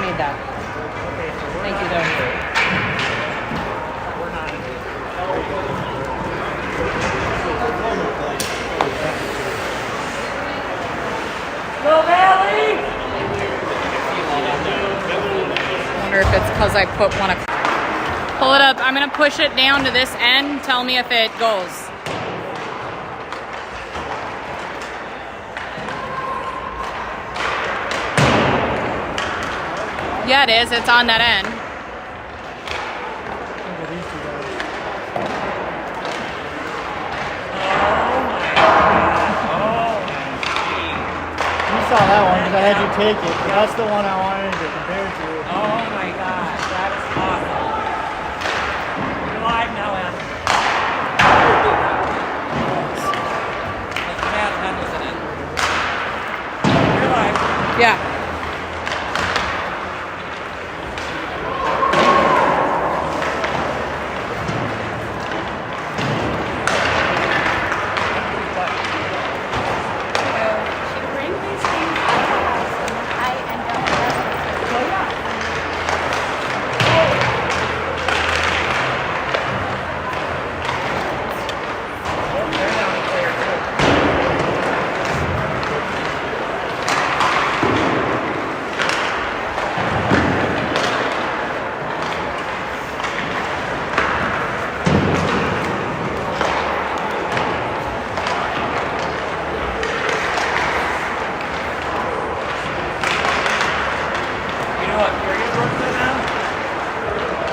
need that. Thank you, though. Go Valley! I wonder if it's because I put one. Pull it up. I'm gonna push it down to this end. Tell me if it goes. Yeah, it is. It's on that end. You saw that one because I had you take it. That's the one I wanted to compare to. Oh my gosh, that is awesome. You're live now, Em. You're live. Yeah.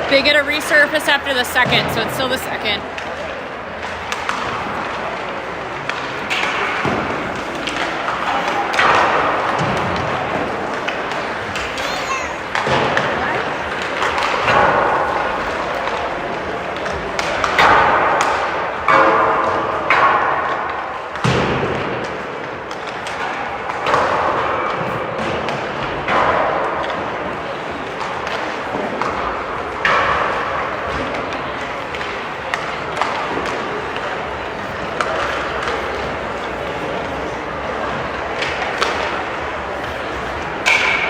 They get a resurface after the second, so it's still the second.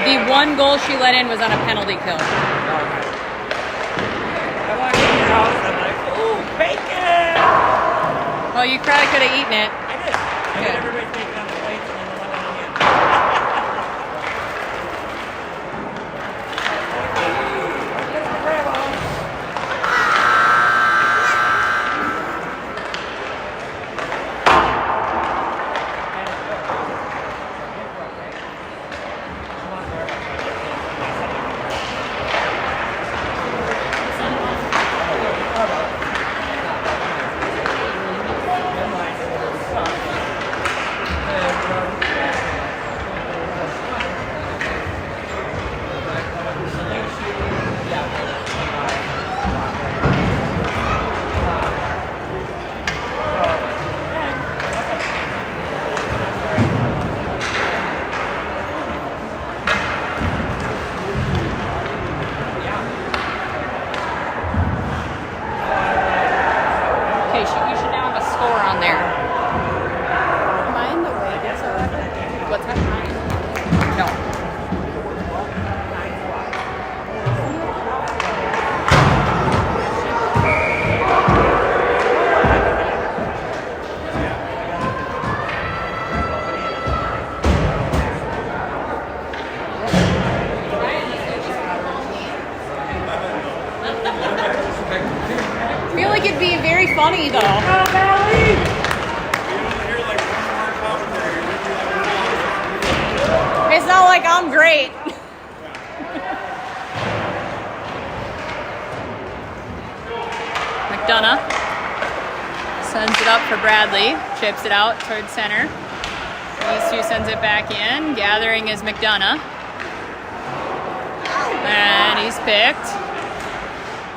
The one goal she let in was on a penalty kill. I walked in your house and I'm like, ooh, bacon! Well, you probably could have eaten it. I did. I Good. got everybody's bacon on the plates and then the lemon onion. That's my grandma. Okay, you should now have a score on there. Mine the way it is already. What's that? No. I feel like it'd be very funny though. It's not like I'm great. McDonough sends it up for Bradley, chips it out towards center. Eastview sends it back in. Gathering is McDonough. And he's picked.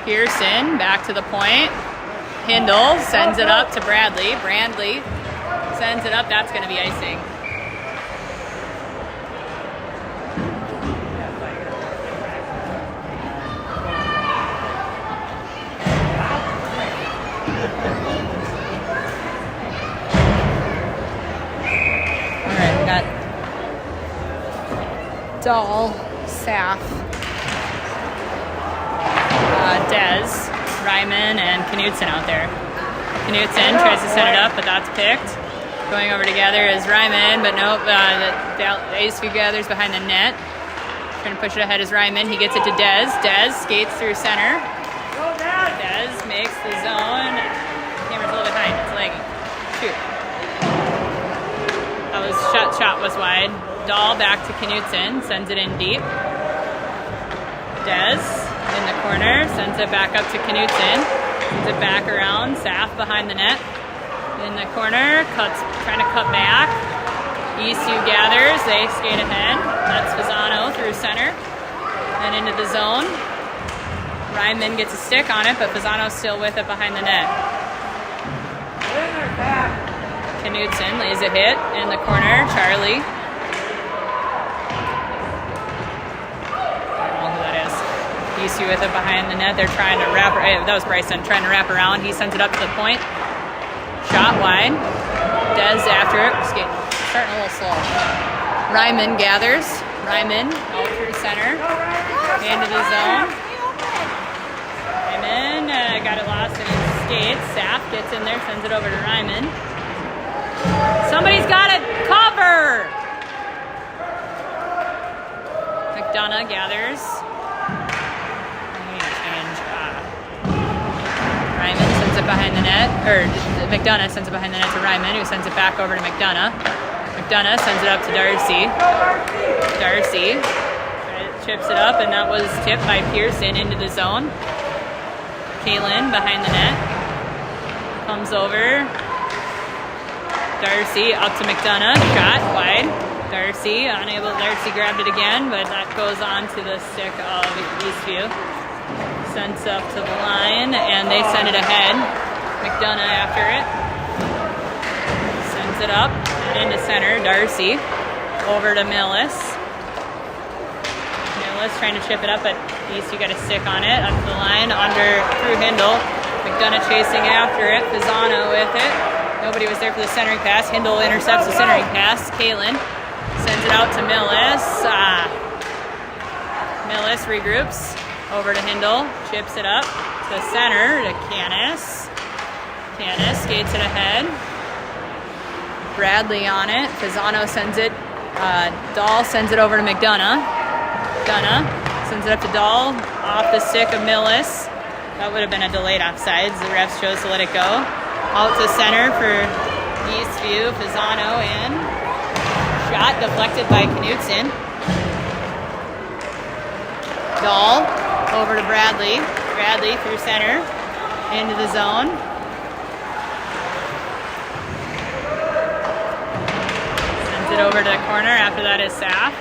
Pearson back to the point. Hindle sends it up to Bradley. Bradley sends it up. That's going to be icing. All right, we got Dahl, Saf, Dez, Ryman, and Knutson out there. Knutson tries to set it up, but that's picked. Going over to gather is Ryman, but nope, the Eastview gathers behind the net. Trying to push it ahead is Ryman. He gets it to Dez. Dez skates through center. Dez makes the zone. Camera's a little behind. It's lagging. Shoot. That was shot was wide. Dahl back to Knutson. Sends it in deep. Dez in the corner. Sends it back up to Knutson. Sends it back around. Saf behind the net. In the corner. Trying to cut back. Eastview gathers. They skate ahead. That's Fasano through center. Then into the zone. Ryman gets a stick on it, but Fasano's still with it behind the net. Knutson lays a hit in the corner. Charlie. I don't know who that is. Eastview with it behind the net. They're trying to wrap. That was Bryson trying to wrap around. He sends it up to the point. Shot wide. Dez after it. Starting a little slow. Ryman gathers. Ryman out through center. Into the zone. Ryman got it lost in his skates. Saf gets in there, sends it over to Ryman. Somebody's got it. Cover! McDonough gathers. Ryman sends it behind the net. Or McDonough sends it behind the net to Ryman, who sends it back over to McDonough. McDonough sends it up to Darcy. Darcy chips it up, and that was tipped by Pearson into the zone. Kaylin behind the net. Comes over. Darcy up to McDonough. Shot wide. Darcy unable. Darcy grabbed it again, but that goes on to the stick of Eastview. Sends up to the line, and they send it ahead. McDonough after it. Sends it up and into center. Darcy over to Millis. Millis trying to chip it up, but Eastview got a stick on it. Up the line, through Hindle. McDonough chasing after it. Fasano with it. Nobody was there for the centering pass. Hindle intercepts the centering pass. Kaylin sends it out to Millis. Millis regroups. Over to Hindle. Chips it up to the center to Canis. Canis skates it ahead. Bradley on it. Fasano sends it. Dahl sends it over to McDonough. McDonough sends it up to Dahl. Off the stick of Millis. That would have been a delayed offsides. The refs chose to let it go. Out to center for Eastview. Fasano in. Shot deflected by Knutson. Dahl over to Bradley. Bradley through center. Into the zone. Sends it over to the corner. After that is Saf.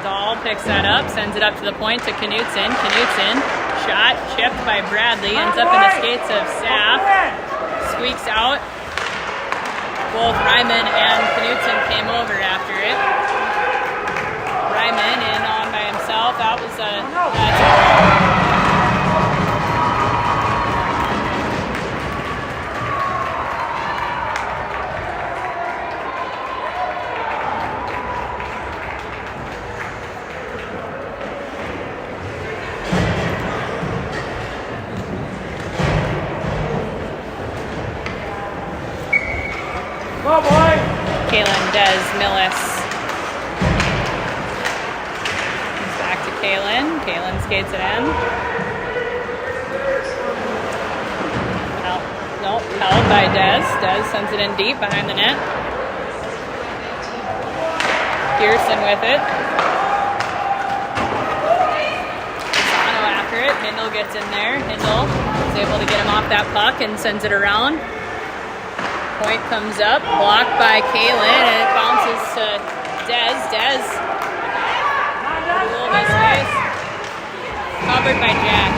Dahl picks that up, sends it up to the point to Knutson. Knutson, shot, chipped by Bradley, ends up in the skates of Saf. Squeaks out. Both Ryman and Knutson came over after it. Ryman in on by himself. That was Oh boy! Kaylin, Dez, Millis. Comes back to Kaylin. Kaylin skates it in. Held by Dez. Dez sends it in deep behind the net. Pearson with it. Fasano after it. Hindle gets in there. Hindle is able to get him off that puck and sends it around. Point comes up, blocked by Kaylin, and it bounces to Dez. Dez, a little bit of space, covered by Jack.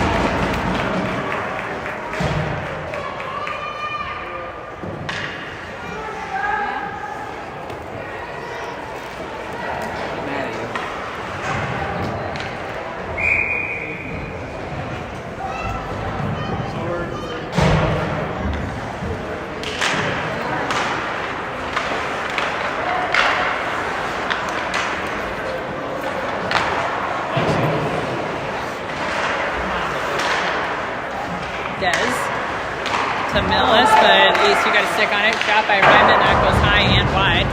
to Millis, but Eastview got a stick on it. Shot by Ryman, that goes high and wide.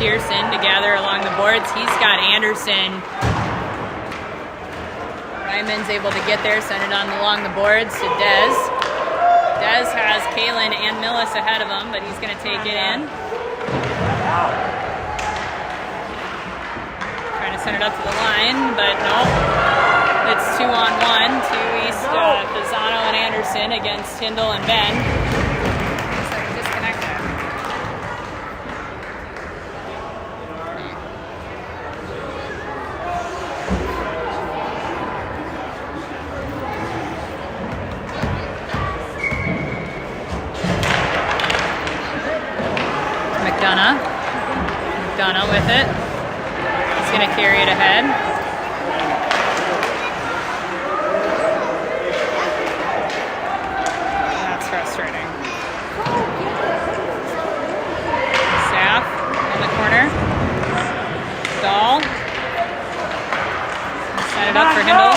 Pearson to gather along the boards. He's got Anderson. Ryman's able to get there, send it on along the boards to Dez. Dez has Kalen and Millis ahead of him, but he's going to take it in. Trying to send it up to the line, but nope. It's 2-on-1. Pisano and Anderson against Tyndall and Ben. Looks like a disconnect there. McDonough with it. He's going to carry it ahead. That's frustrating. Staff in the corner. Dahl. Set it up for Hindle.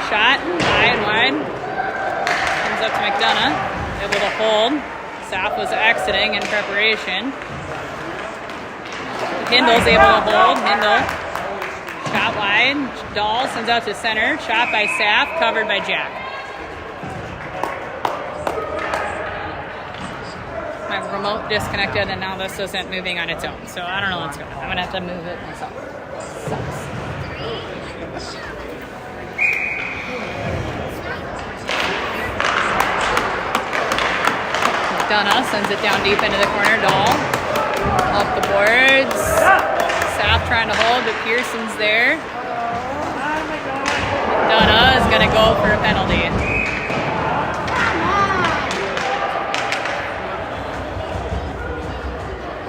Shot. High and wide. Comes up to McDonough. Able to hold. Staff was exiting in preparation. Hindle's able to hold. Hindle. Shot wide. Dahl sends out to center. Shot by Saff. Covered by Jack. My remote disconnected and now this isn't moving on its own. So I don't know what's going on. I'm going to have to move it myself. Sucks. McDonough sends it down deep into the corner. Dahl up the boards. Saff trying to hold, but Pearson's there. McDonough is going to go for a penalty.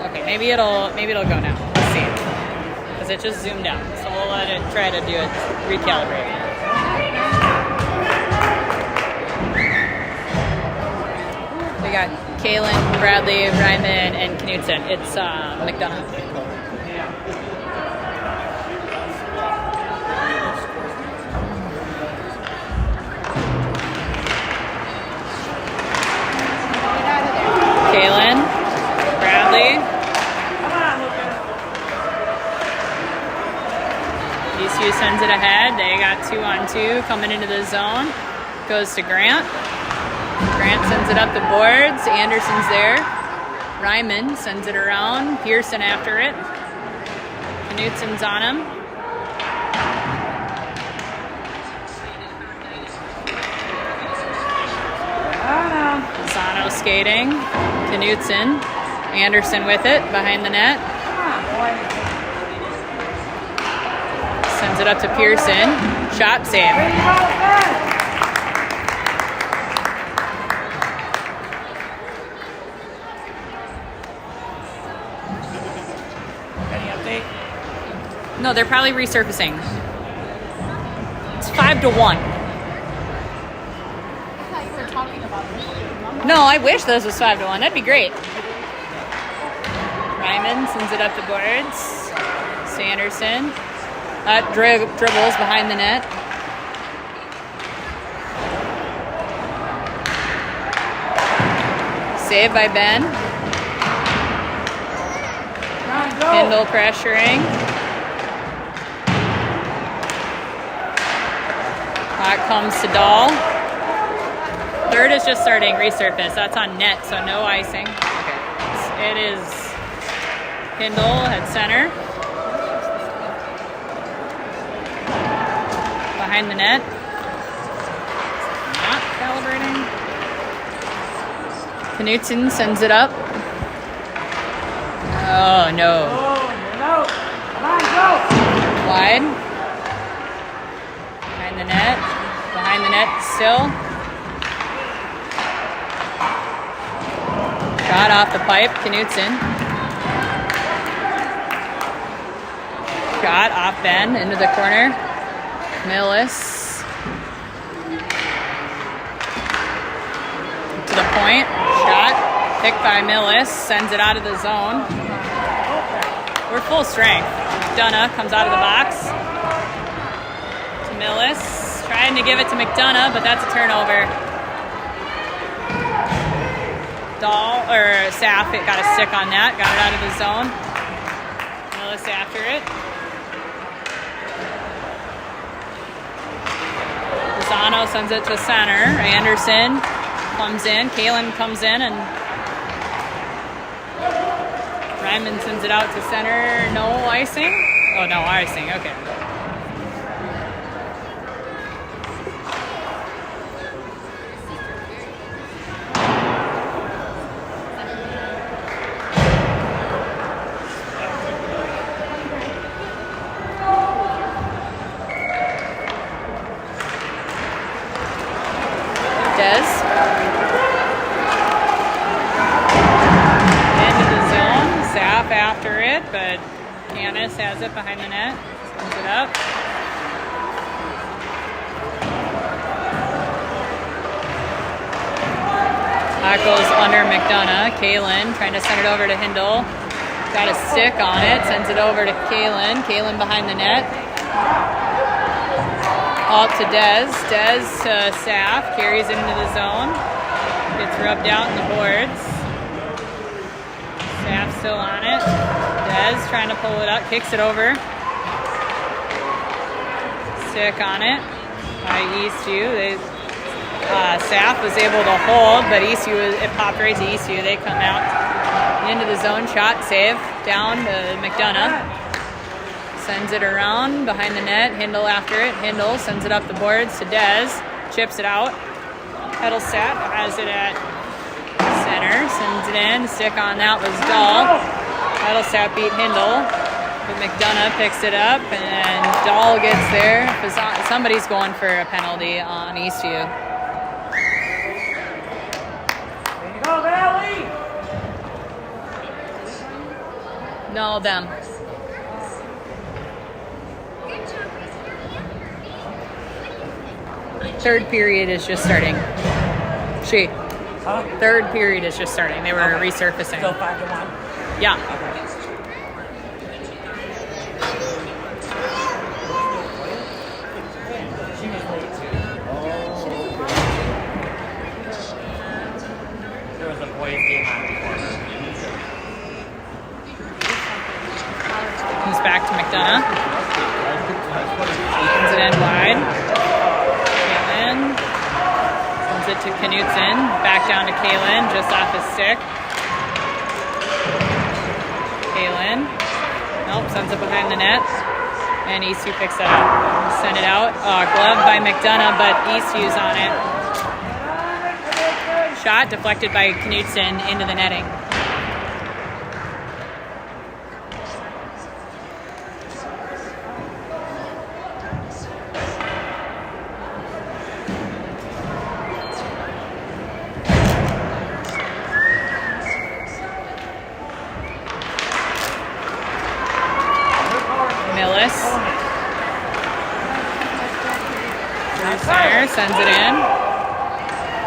Okay, maybe it'll go now. Let's see, because it just zoomed out. So we'll let it try to do it, recalibrate. We got Kalen, Bradley, Ryman, and Knudsen. It's McDonough. Kalen, Bradley. Eastview sends it ahead. They got 2-on-2 coming into the zone. Goes to Grant. Grant sends it up the boards. Anderson's there. Ryman sends it around. Pearson after it. Knudsen's on him. Pisano skating. Knudsen. Anderson with it behind the net. Sends it up to Pearson. Shot save. No, they're probably resurfacing. It's 5-1. I thought you were talking about this. No, I wish this was 5-1. That'd be great. Ryman sends it up the boards. Sanderson. Dribbles behind the net. Saved by Ben. Hindle pressuring. That comes to Dahl. Third is just starting resurface. That's on net, so no icing. Okay. It is Hindle at center. Behind the net. Not calibrating. Knudsen sends it up. Oh, no. Wide. Behind the net. Behind the net still. Shot off the pipe. Knudsen. Shot off Ben into the corner. Millis. To the point. Shot. Picked by Millis. Sends it out of the zone. We're full strength. McDonough comes out of the box. To Millis. Trying to give it to McDonough, but that's a turnover. Dahl, or Saf, it got a stick on that, got it out of the zone. Millis after it. Rosano sends it to center. Anderson comes in. Kalen comes in, and Ryman sends it out to center. No icing? Oh, no icing. Okay. After it, but Canis has it behind the net, sends it up. That goes under McDonough. Kalen trying to send it over to Hindle. Got a stick on it, sends it over to Kalen. Kalen behind the net. Up to Dez. Dez to Saf, carries it into the zone. Gets rubbed out in the boards. Saf still on it. Dez trying to pull it up, kicks it over. Stick on it by Eastview. Saf was able to hold, but Eastview, it popped right to Eastview. They come out into the zone, shot, save, down to McDonough. Sends it around behind the net. Hindle after it. Hindle sends it up the boards to Dez. Chips it out. Hedlestat has it at center, sends it in. Stick on that was Dahl. Hedlestat beat Hindle, but McDonough picks it up, and Dahl gets there. Somebody's going for a penalty on Eastview. There you go, Valley! No, them. Third period is just starting. Huh? Third period is just starting. They were resurfacing. Still 5-1? Yeah. Okay. She was late too. There was a boys game on before her. Comes back to McDonough. Sends it in wide. Kalen. Sends it to Knutson. Back down to Kalen, just off his stick. Kalen. Nope, sends it behind the net. And Eastview picks it up. Send it out. Glove by McDonough, but Eastview's on it. Shot deflected by Knutson into the netting. Millis. Center sends it in.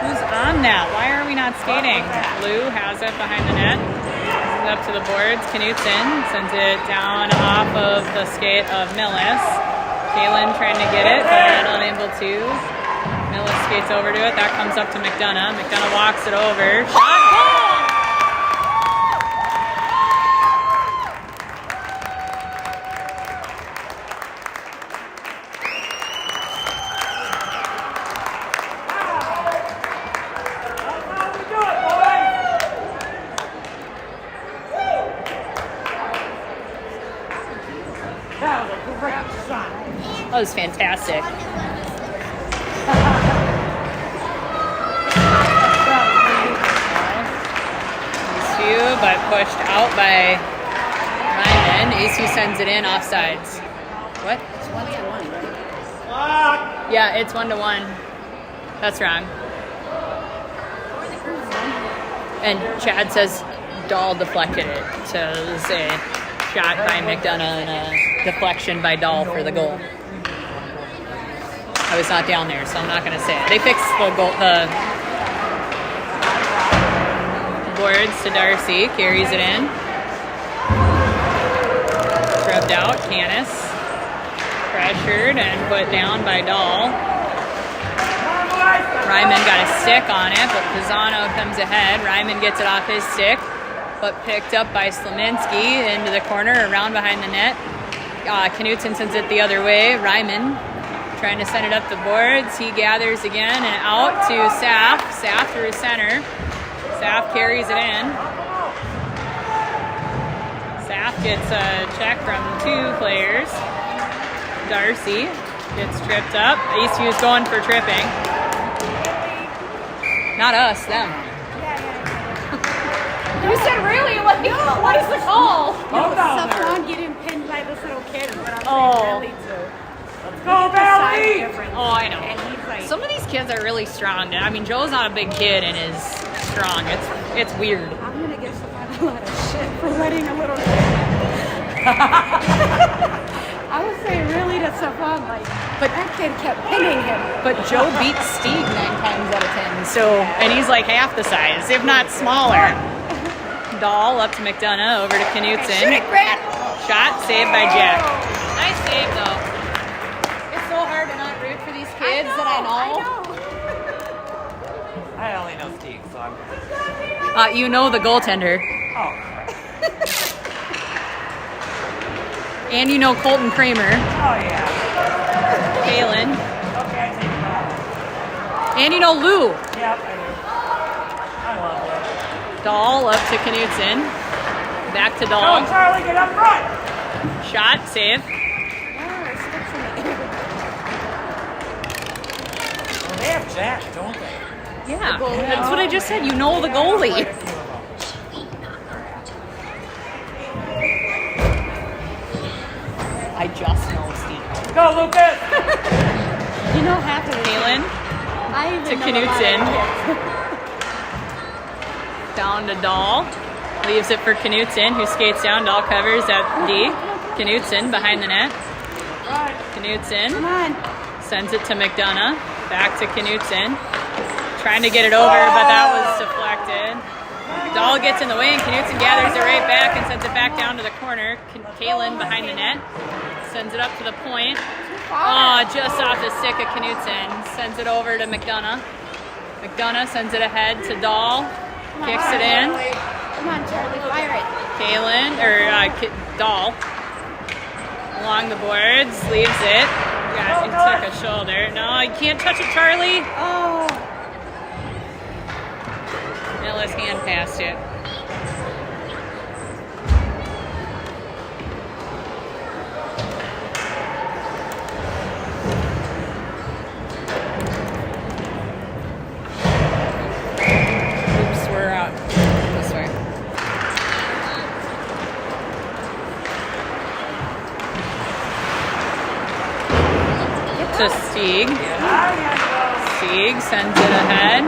Who's on that? Why are we not skating? Lou has it behind the net. Sends it up to the boards. Knutson sends it down off of the skate of Millis. Kalen trying to get it, but unable to. Millis skates over to it. That comes up to McDonough. McDonough walks it over. Shot, goal! That was fantastic. Eastview, but pushed out by Ryman. Eastview sends it in offsides. What? It's 1-1, right? Yeah, it's 1-1. That's wrong. And Chad says Dahl deflected it. So it was a shot by McDonough and a deflection by Dahl for the goal. I was not down there, so I'm not going to say it. They fixed the goal, the boards to Darcy. Carries it in. Rubbed out. Canis. Pressured and put down by Dahl. Ryman got a stick on it, but Pisano comes ahead. Ryman gets it off his stick, but picked up by Slaminski into the corner, around behind the net. Knutson sends it the other way. Ryman trying to send it up the boards. He gathers again and out to Saf. Saf through center. Saf carries it in. Saf gets a check from 2 players. Darcy gets tripped up. Eastview's going for tripping. Not us, them. You said really? What is the call? Saffron getting pinned by this little kid, but I'm Oh. saying Bailey too. Go, Bailey! Oh, I know. And he's like, Some of these kids are really strong. I mean, Joe's not a big kid and is strong. It's weird. I'm gonna get Saffron a lot of shit for letting a little kid. I would say really to Saffron, like, but that kid kept pinning him. But Joe beats Steve 9 times out of 10. So, and he's like half the size, if not smaller. Dahl up to McDonough, over to Shoot Knutson. it, Grant! Shot saved by Jack. Nice save though. It's so hard to not root for these kids that I know. I only know Steve, so I'm. You know the goaltender. Oh. And you know Colton Kramer. Oh, yeah. Kalen. Okay, I take it back. And you know Lou. Yep, I do. I love it. Dahl up to Knutson. Back to Go, Dahl. Charlie, get up front! Shot, save. Well, they have Jack, don't they? Yeah, that's what I just said. You know the goalie. I just know Steve. Go, Lucas! You know half of it. Kalen I even to know a lot of Knutson. kids. Down to Dahl. Leaves it for Knutson, who skates down. Dahl covers at D. Knutson behind the net. Knutson Come on. sends it to McDonough. Back to Knutson. Trying to get it over, but that was deflected. Dahl gets in the way, and Knutson gathers it right back and sends it back down to the corner. Kalen behind the net. Sends it up to the point. Oh, just off the stick of Knutson. Sends it over to McDonough. McDonough sends it ahead to Dahl. Kicks it in. Come on, Charlie, fire it. Kalen, Dahl. Along the boards, leaves it. Took a shoulder. No, you can't touch it, Charlie. Oh. Millis hand passed it. Oops, we're out this way. To Stieg. Stieg sends it ahead.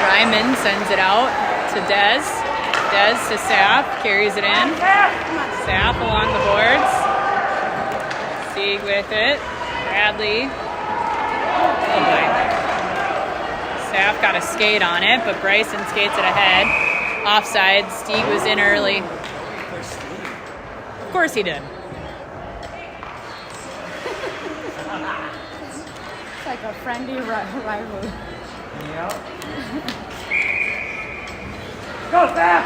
Ryman sends it out to Dez. Dez to Saf, carries it in. Saf along the boards. Stieg with it. Bradley. Oh boy. Saf got a skate on it, but Bryson skates it ahead. Offside. Stieg was in early. Of course he did. It's like a friendly rival. Yep. Go, Sam!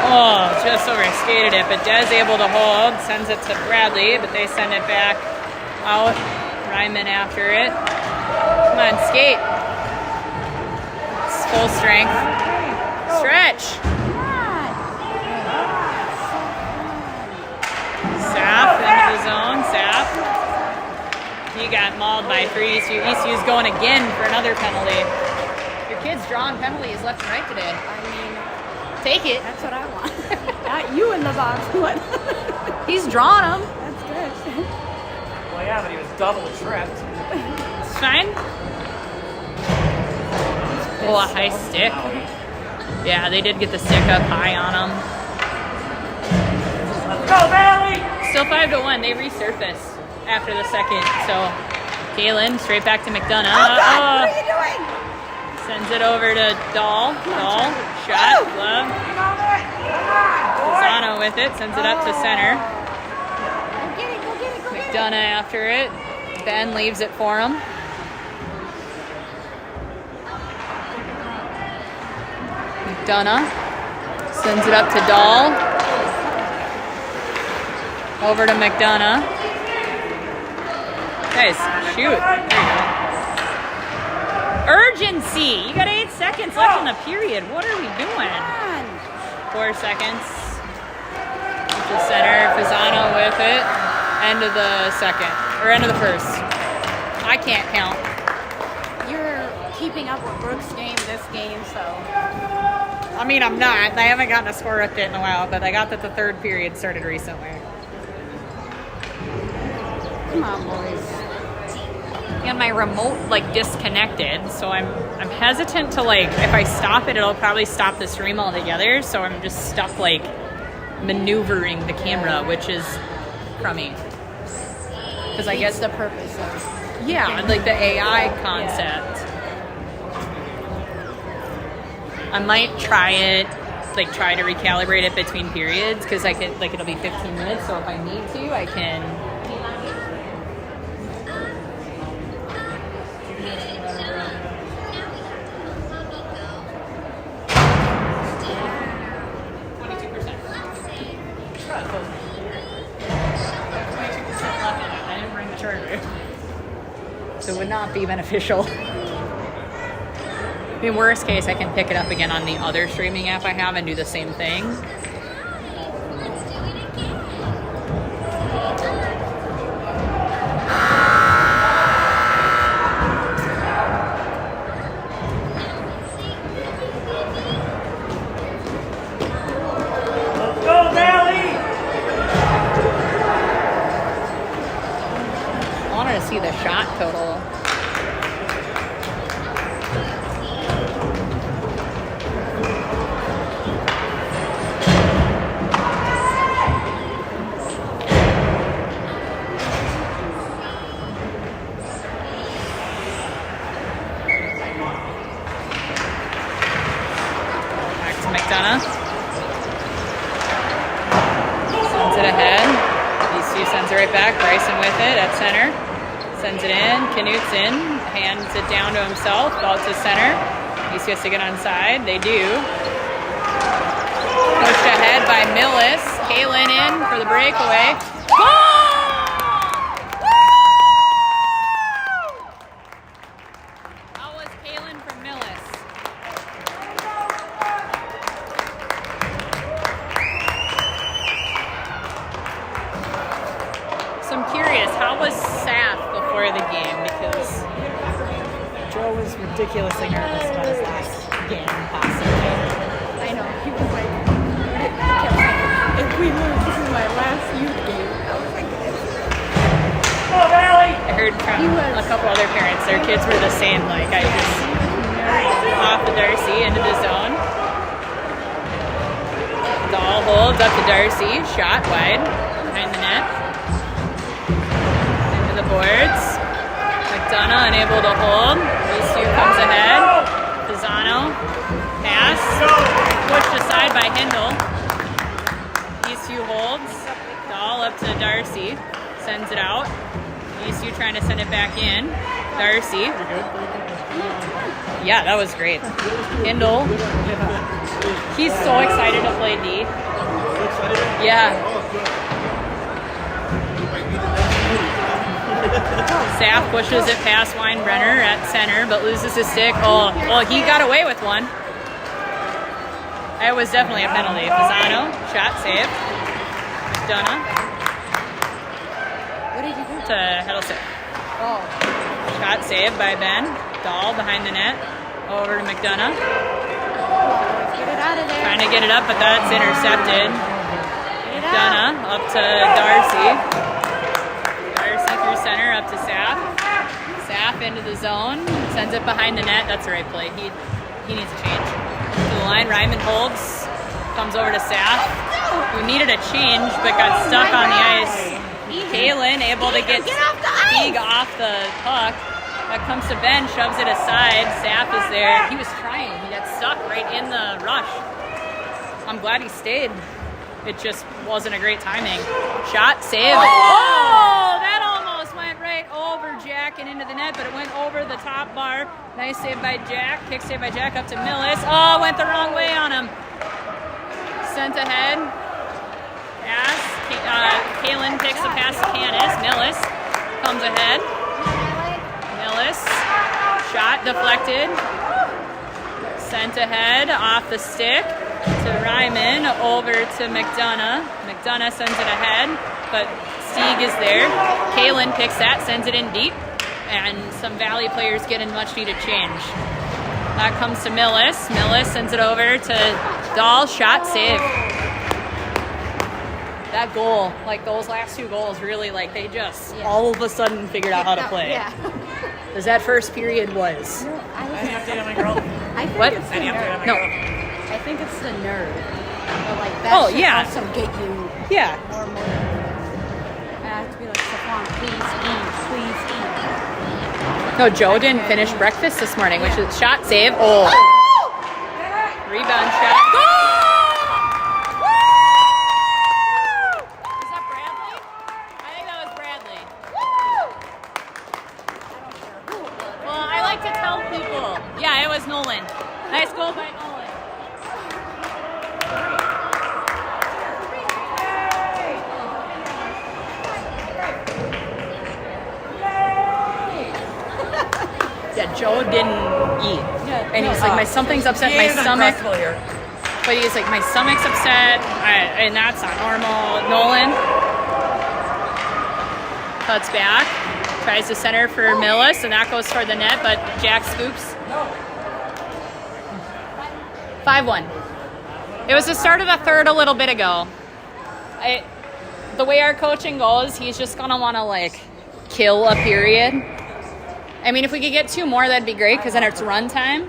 Oh, just over skated it, but Dez able to hold, sends it to Bradley, but they send it back out. Ryman after it. Come on, skate. It's full strength. Stretch. Saf into the zone. Saf. He got mauled by 3 Eastview. Eastview's going again for another penalty. Your kid's drawing penalties left and right today. I mean, Take it. that's what I want. Not you in the box. What? He's drawing them. That's good. Well, yeah, but he was double tripped. It's fine. Oh, a high stick. Yeah, they did get the stick up high on them. Let's go, Bailey! Still 5-1. They resurfaced after the second. So, Kalen straight back to McDonough. Oh, God, what are you doing? Sends it over to Dahl. Dahl, shot, glove. Pisano with it, sends it up to center. Go get it, go get it, go get it. McDonough after it. Ben leaves it for him. McDonough sends it up to Dahl. Over to McDonough. Guys, shoot. There you go. Urgency! You got 8 seconds left in the period. What are we doing? 4 seconds. To center. Fasano with it. End of the second. Or end of the first. I can't count. You're keeping up with Brooks' game this game, so. I mean, I'm not. I haven't gotten a score update in a while, but I got that the third period started recently. Come on, boys. And my remote disconnected, so I'm hesitant to if I stop it, it'll probably stop the stream altogether. So I'm just stuck maneuvering the camera, which is crummy. Because I guess the purpose of the AI concept. I might try it, try to recalibrate it between periods, because I could it'll be 15 minutes. So if I need to, I can. So it would not be beneficial. In worst case, I can pick it up again on the other streaming app I have and do the same thing. Let's go, Valley! I wanted to see the shot total. Back to McDonough. Sends it ahead. Eastview sends it right back. Bryson with it at center. Sends it in. Canute's in. Hands it down to himself. Ball to center. Eastview has to get onside. They do. Pushed ahead by Millis. Kaylin in for the breakaway. Goal! How was Kaylin from Millis? So I'm curious, how was Saf before the game? Because Joe was ridiculously nervous about his last game, possibly. I know. He was like, he kept saying, if we lose, this is my last youth game. I was like, Go, Valley! I heard from a couple other parents, their kids were the same. I just off the Darcy into the zone. Dahl holds up to Darcy, shot wide behind the net. Into the boards. McDonough unable to hold. Eastview comes ahead. Pisano pass. Pushed aside by Hindle. Eastview holds. Dahl up to Darcy. Sends it out. Eastview trying to send it back in. Darcy. Yeah, that was great. Hindle. He's so excited to play D. Yeah. Saf pushes it past Weinbrenner at center, but loses his stick. Oh, well, he got away with one. It was definitely a penalty. Fasano, shot saved. McDonough. what did you do? To Heddleston. Oh, Shot saved by Ben. Dahl behind the net. Over to McDonough. let's get it out of there. Trying to get it up, but that's intercepted. Get it out. McDonough up to Darcy. Darcy through center up to Saf. Saf into the zone. Sends it behind the net. That's the right play. He needs a change. To the line. Ryman holds. Comes over to Saf. Who needed a change but got stuck on the ice. Kaylin able to get Teague off the puck. That comes to Ben, shoves it aside. Saf is there. He was trying. He got stuck right in the rush. I'm glad he stayed. It just wasn't a great timing. Shot, save. Oh, that back and into the net, but it went over the top bar. Nice save by Jack. Kick save by Jack up to Millis. Oh, went the wrong way on him. Sent ahead. Pass. Kaylin takes the pass to Candace. Millis comes ahead. Millis. Shot deflected. Sent ahead off the stick to Ryman, over to McDonough. McDonough sends it ahead, but Stieg is there. Kaylin picks that, sends it in deep, and some Valley players get in much needed change. That comes to Millis. Millis sends it over to Dahl. Shot, save. That goal, like those last two goals, really, like they just all of a sudden figured out how to play. Yeah. Because that first period was. No, Any update on my girl? I think What? it's the Any update on nerve. my No. girl? I think it's the nerve. But like that Oh, should yeah. also get you Yeah. more motivated. I have to be like, Stephon, please eat. No, Joe didn't finish breakfast this morning, which is shot, save. Oh. Rebound shot. Goal! Is that Bradley? I think that was Bradley. Well, I like to tell people. Yeah, it was Nolan. Nice goal by Nolan. Yeah, Joe didn't eat. And he's like, something's upset my stomach. But he's like, my stomach's upset, and that's not normal. Nolan cuts back, tries to center for Millis, and that goes for the net, but Jack scoops. 5-1. It was the start of the third a little bit ago. The way our coaching goes, he's just going to want to, like, kill a period. I mean, if we could get 2 more, that'd be great, because then it's run time.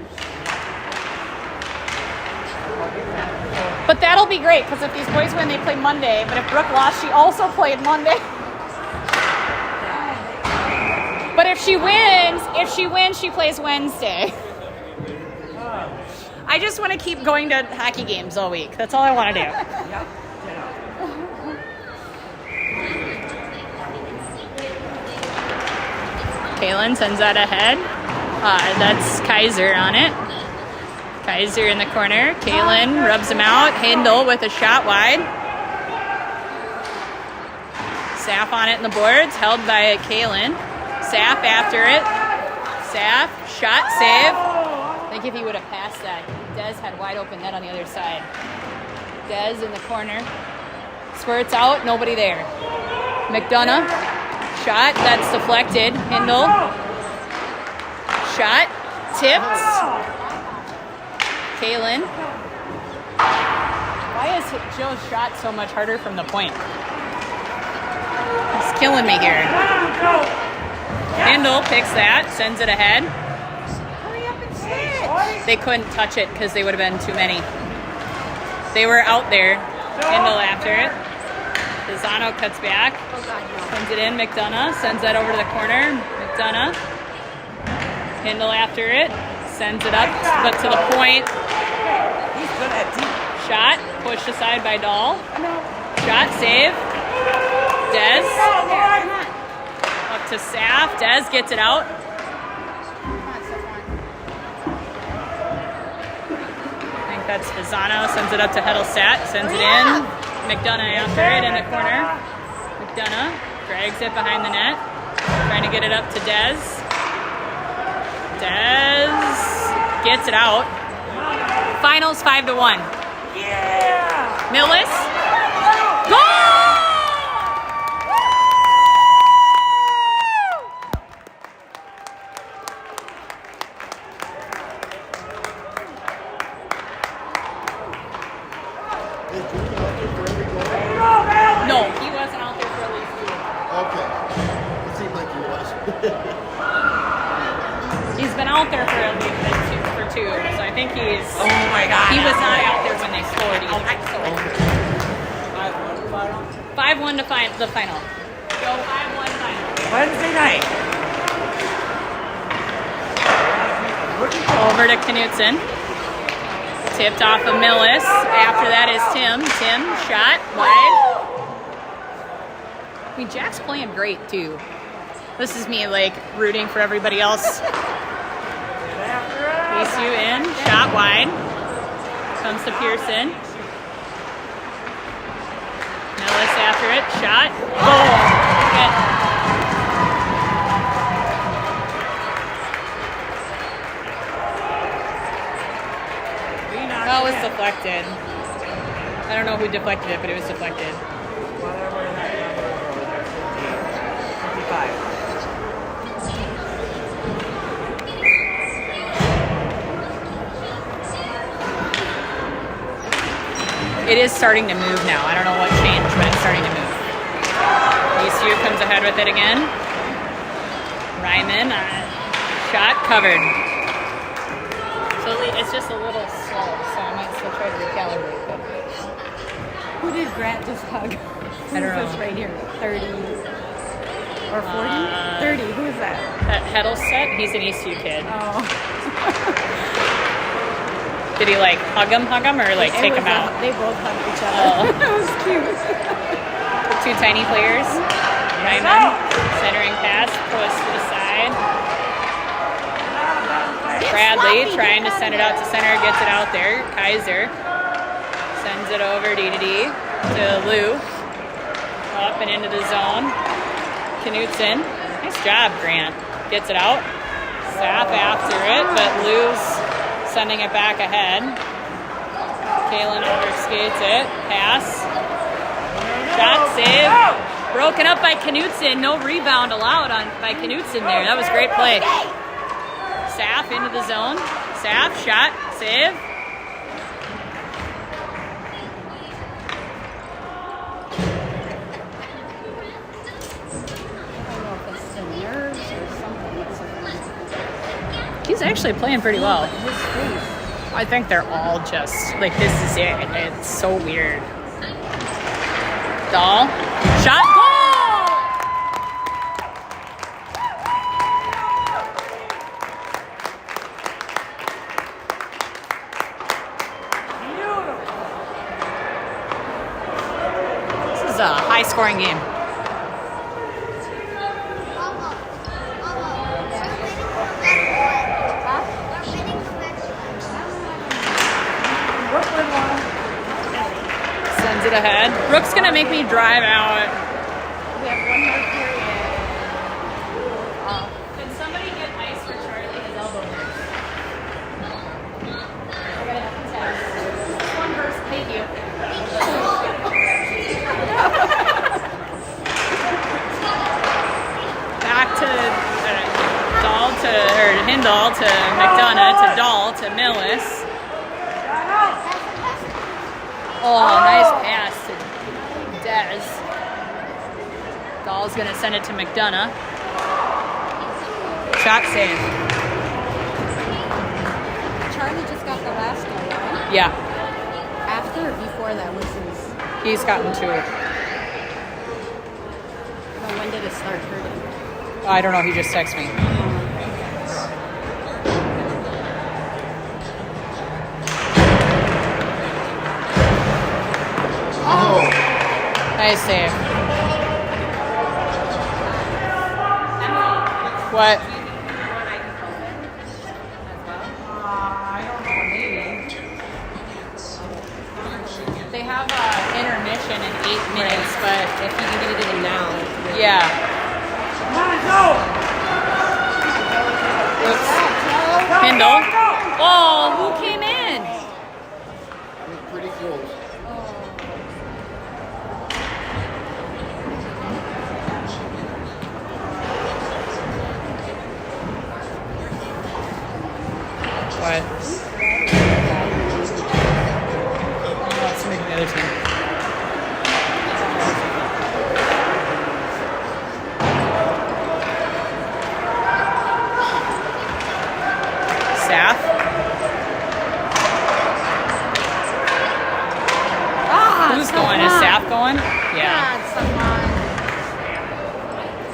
But that'll be great, because if these boys win, they play Monday. But if Brooke lost, she also played Monday. But if she wins, she plays Wednesday. I just want to keep going to hockey games all week. That's all I want to do. Kaylin sends that ahead. That's Kaiser on it. Kaiser in the corner. Kaylin rubs him out. Hindle with a shot wide. Saff on it in the boards. Held by Kaylin. Saff after it. Saff. Shot. Save. I think if he would have passed that, Dez had wide open net on the other side. Dez in the corner. Squirts out. Nobody there. McDonough. Shot. That's deflected. Hindle. Shot. Tipped. Kaylin. Why is Joe's shot so much harder from the point? He's killing me here. Hindle picks that, sends it ahead. Hurry up and sit. They couldn't touch it because they would have been too many. They were out there. Hindle after it. Pisano cuts back. Sends it in. McDonough sends that over to the corner. McDonough. Hindle after it. Sends it up, but to the point. He's good at deep. Shot, pushed aside by Dahl. Shot, save. Dez. Up to Saff. Dez gets it out. I think that's Pisano. Sends it up to Heddlestat. Sends it in. McDonough after it in the corner. McDonough drags it behind the net. Trying to get it up to Dez. Dez gets it out. Finals 5-1. Yeah! Millis. Goal! Is Drinking out there for every goal? No, he wasn't out there for at least 2. Okay. It seemed like he was. He's been out there for at least 2, so I think he's. Oh my god. He was not out there when they scored either. 5-1 to the final. Go 5-1 final. Wednesday night. Over to Knutson. Tipped off of Millis. After that is Tim. Tim, shot, wide. I mean, Jack's playing great, too. This is me like rooting for everybody else. Eastview in, shot wide. Comes to Pearson. Millis after it, shot. Goal. Oh, it was deflected. I don't know who deflected it, but it was deflected. Whatever that number was. 55. It is starting to move now. I don't know what changed, but it's starting to move. Eastview comes ahead with it again. Ryman, shot covered. So it's just a little slow, so I might still try to recalibrate. But Who did Grant just hug? I don't know. Who's this right here? 30 or 40? 30. Who is that? Heddleset, he's an Eastview kid. Oh. Did he like hug him, or like take him out? They both hugged each other. Oh. That was cute. Two tiny players. Ryman, centering pass, post to the side. Bradley trying to send it out to center, gets it out there. Kaiser sends it over D to Lou. Up and into the zone. Knutson. Nice job, Grant. Gets it out. Sapp after it, but Lou's sending it back ahead. Kalen overskates it. Pass. Shot save. Broken up by Knutson. No rebound allowed by Knutson there. That was a great play. Saff into the zone. Saff, shot, save. He's actually playing pretty well. I think they're all just, like, this is it. It's so weird. Dahl. Shot. Goal! This is a high-scoring game. Sends it ahead. Brooke's gonna make me drive out. We have one more period. Can somebody get ice for Charlie? His elbow hurts. One verse, thank you. Back to Hindall to McDonough to Dahl to Millis. Oh, nice pass to Dez. Dahl's gonna send it to McDonough. Shot save. Charlie just got the last one, right? Yeah, After or before that was his? he's gotten two. No, when did it start hurting? I don't know, he just texted me. Nice save. What? I don't know, maybe. They have intermission in 8 minutes, but If you can get it in now. yeah. Oops. Hindle. Oh, who came in? Pretty close. What? Let's make the other team. Staff. Who's going? Is Staff going? Yeah.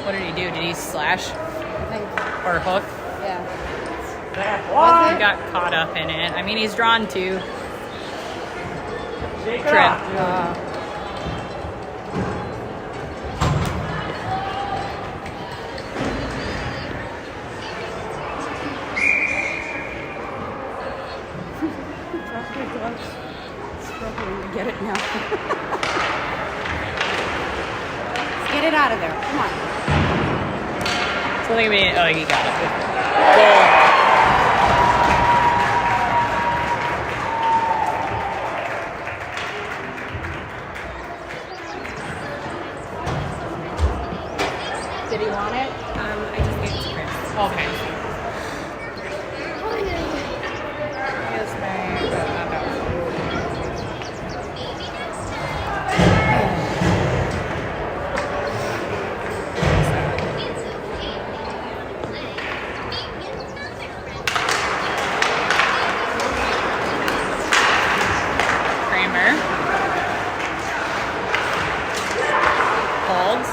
What did he do? Did he slash or hook? Yeah. He got caught up in it. I mean, he's drawn two. Trip. Struggling to get it now. Let's get it out of there. Come on. So look at me. Oh, you got it. Goal. Did he want it? I just gave it to Chris. Okay. Yes, ma'am. Kramer. Holds.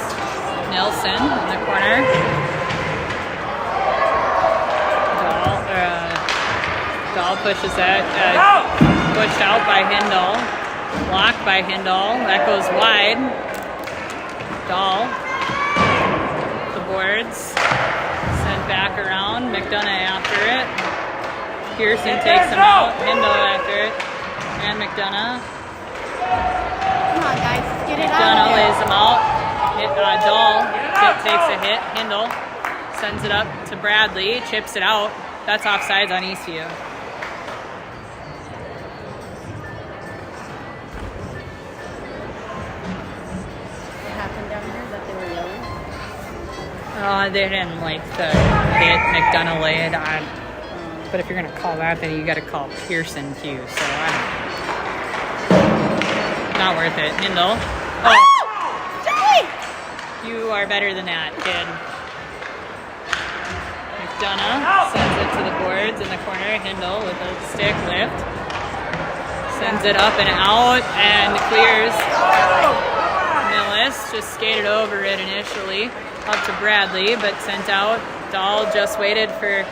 Nelson in the corner. Dahl pushes that. Pushed out by Hindle. Blocked by Hindle. That goes wide. Dahl. The boards. Sent back around. McDonough after it. Pearson takes him out. Hindle after it. And McDonough. Come on, guys. Get it out McDonough of there. lays him out. Dahl takes a hit. Hindle sends it up to Bradley. Chips it out. That's offsides on Eastview. What happened down here that they were yelling? They didn't like the hit McDonough laid on. But if you're going to call that, then you got to call Pearson too. So I don't. Not worth it. Hindle. Oh, you are better than that, kid. McDonough sends it to the boards in the corner. Hindle with a stick lift. Sends it up and out and clears. Millis just skated over it initially. Up to Bradley, but sent out. Dahl just waited for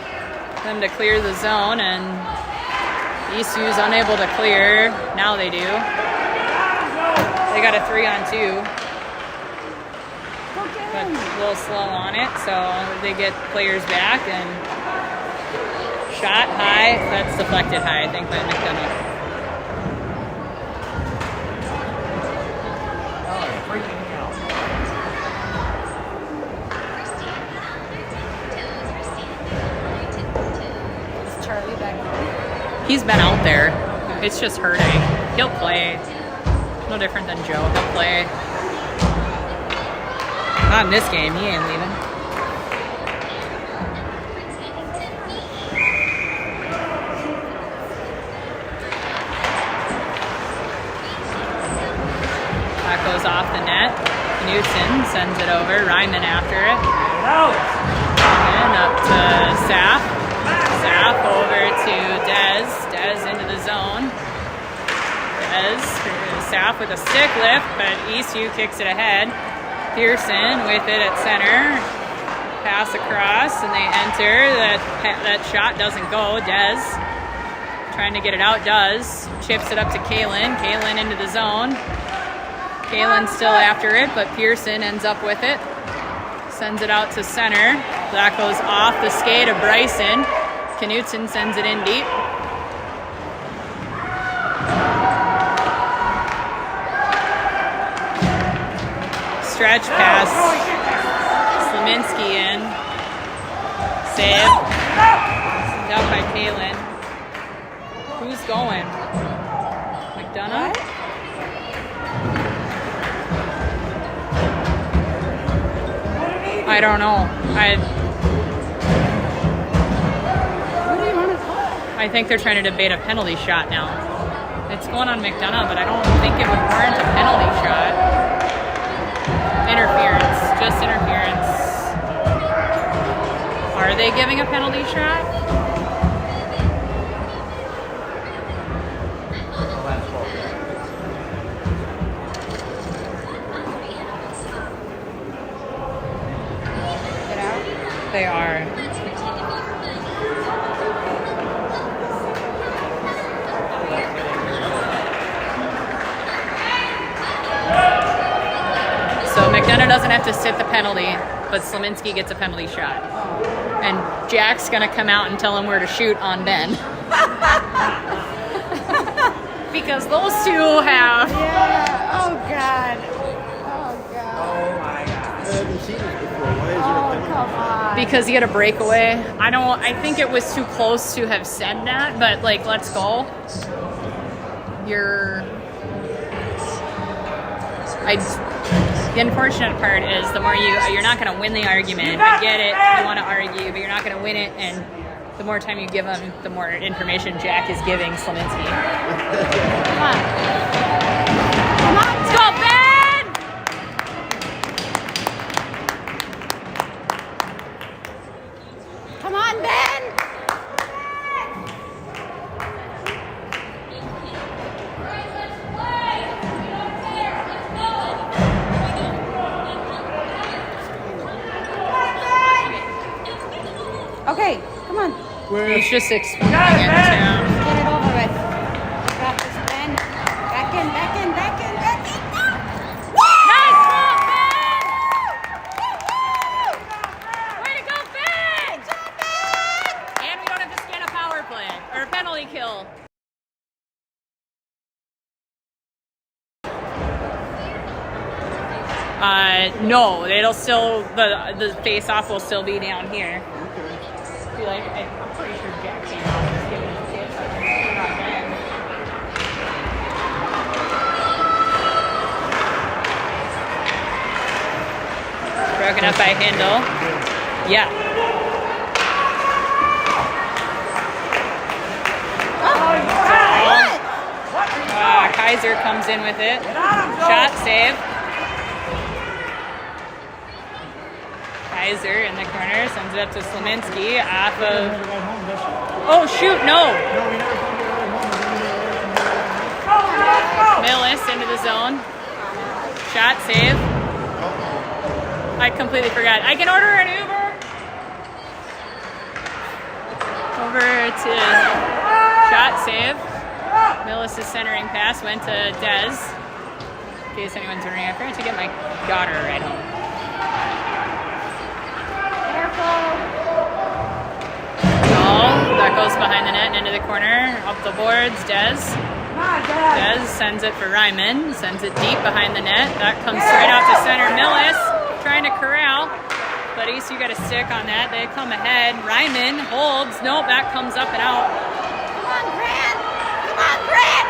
them to clear the zone, and Eastview's unable to clear. Now they do. They got a 3-on-2. But a little slow on it, so they get players back and shot high. That's deflected high, I think, by McDonough. Is Charlie back home? He's been out there. It's just hurting. He'll play. No different than Joe. He'll play. Not in this game. He ain't leaving. That goes off the net. Knudsen sends it over. Ryman after it. And up to Saff. Saff over to Dez. Dez into the zone. Dez, Saff with a stick lift, but Eastview kicks it ahead. Pearson with it at center. Pass across, and they enter. That shot doesn't go. Dez trying to get it out, does. Chips it up to Kalen. Kalen into the zone. Kalen's still after it, but Pearson ends up with it. Sends it out to center. That goes off the skate of Bryson. Knudsen sends it in deep. Stretch pass. Slaminski in. Save. Sent out by Kalen. Who's going? McDonough? I don't know. What do you want to call? I think they're trying to debate a penalty shot now. It's going on McDonough, but I don't think it would warrant a penalty shot. Interference. Just interference. Are they giving a penalty shot? Get out? They are. So McDonough doesn't have to sit the penalty, but Slaminski gets a penalty shot. And Jack's going to come out and tell him where to shoot on Ben. because those two have. Yeah. Oh God. Oh God. Oh my God. I haven't seen this before. Why is Oh there a penalty? come on. Because he had a breakaway. I think it was too close to have said that, but like, let's go. The unfortunate part is the more you're not going to win the argument. I get it. You want to argue, but you're not going to win it. And the more time you give him, the more information Jack is giving Slominski. Come on. Come on. Let's go, Ben! Come on, Ben. Okay, come on. He's just explaining it to him. Get it over with. You got this, Ben. Back in, back in, back in, back in. Nice ball, Ben! Way to go, Ben! And we don't have to scan a power play or a penalty kill. No, it'll still the face off will still be down here. I feel like I'm pretty sure Jack came out and was giving it a kiss. Not Ben. Broken up by Hindle. Yeah. Kaiser comes in with it. Shot save. Kaiser in the corner sends it up to Slominski off of. Oh shoot! No. Millis into the zone. Shot save. I completely forgot. I can order an Uber. Over to shot save. Millis' centering pass went to Dez. In case anyone's wondering, I'm trying to get my daughter right home. That goes behind the net and into the corner. Up the boards, Dez. Dez sends it for Ryman. Sends it deep behind the net. That comes straight out to center. Millis trying to corral. But Eastview got a stick on that. They come ahead. Ryman holds. Nope, that comes up and out. Come on, Grant. Come on, Grant.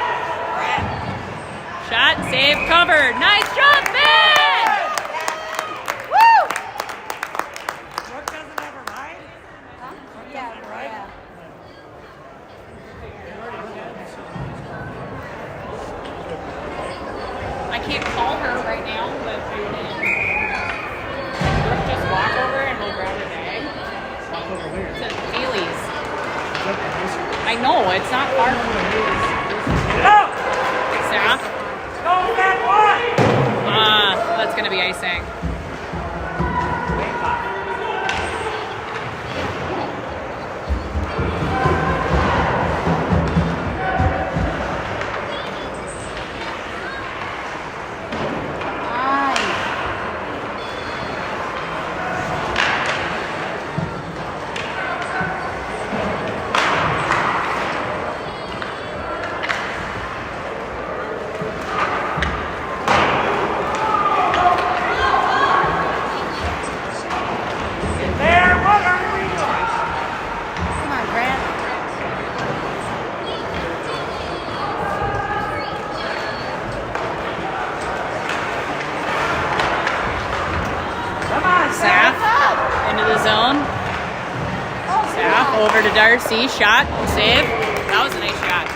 Shot, save, covered. Nice job, Ben! Woo! Brooke doesn't have a ride? Huh? Brooke Yeah, doesn't have a ride? yeah. I can't call her right now, but I can. Let's just walk over and we'll grab a bag. To Bailey's. I know, it's not far from Go! Staff. Go, that one! That's gonna be icing. There, what are we doing? Come on, Grant. Come on, Staff into the zone. Staff over to Darcy. Shot, save. That was a nice shot.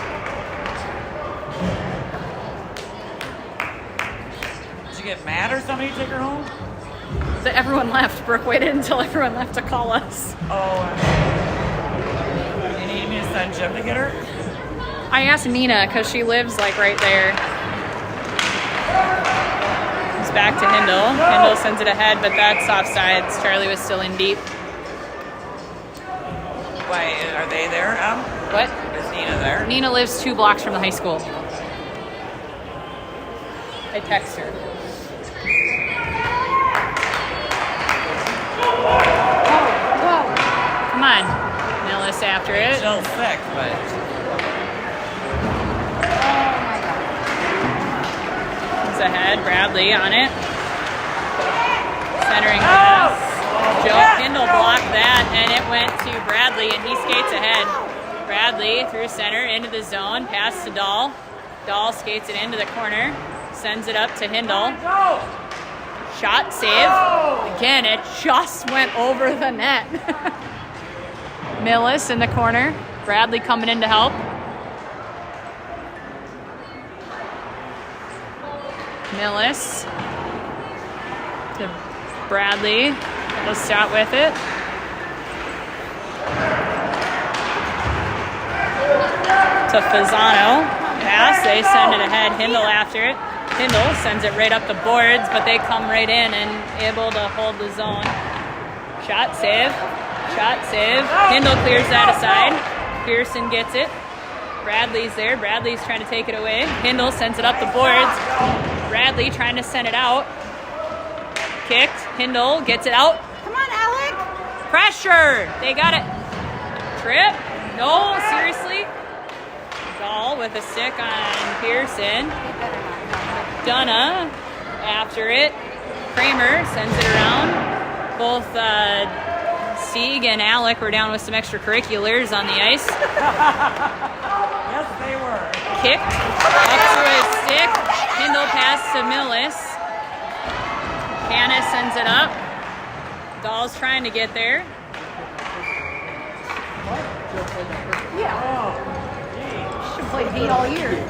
Did you get mad or somebody take her home? So everyone left. Brooke waited until everyone left to call us. Oh, you need me to send Jim to get her? I asked Nina because she lives like right there. It's back to Hindle. Hindle sends it ahead, but that's offsides. Charlie was still in deep. Wait, are they there, What? Is Nina there? Nina lives 2 blocks from the high school. I text her. Whoa. Come on. Millis after it. Still sick, but... Oh ahead. Bradley on it. Centering pass. Joe Kindle blocked that, and it went to Bradley, and he skates ahead. Bradley through center into the zone. Pass to Dahl. Dahl skates it into the corner. Sends it up to Hindle. Shot, save. Again, it just went over the net. Millis in the corner. Bradley coming in to help. Millis to Bradley. He'll start with it. To Fasano. Pass, they send it ahead. Hindle after it. Hindle sends it right up the boards, but they come right in and able to hold the zone. Shot, save. Shot, save. Hindle clears that aside. Pearson gets it. Bradley's there. Bradley's trying to take it away. Hindle sends it up the boards. Bradley trying to send it out. Kicked. Hindle gets it out. Come on, Alec. Pressure. They got it. Trip. No, seriously. Dahl with a stick on Pearson. Dunna after it. Kramer sends it around. Both Sieg and Alec were down with some extracurriculars on the ice. Yes, they were. Kicked up to his stick. Hindle pass to Millis. Canis sends it up. Dahl's trying to get there. Yeah. Should have played hate all year.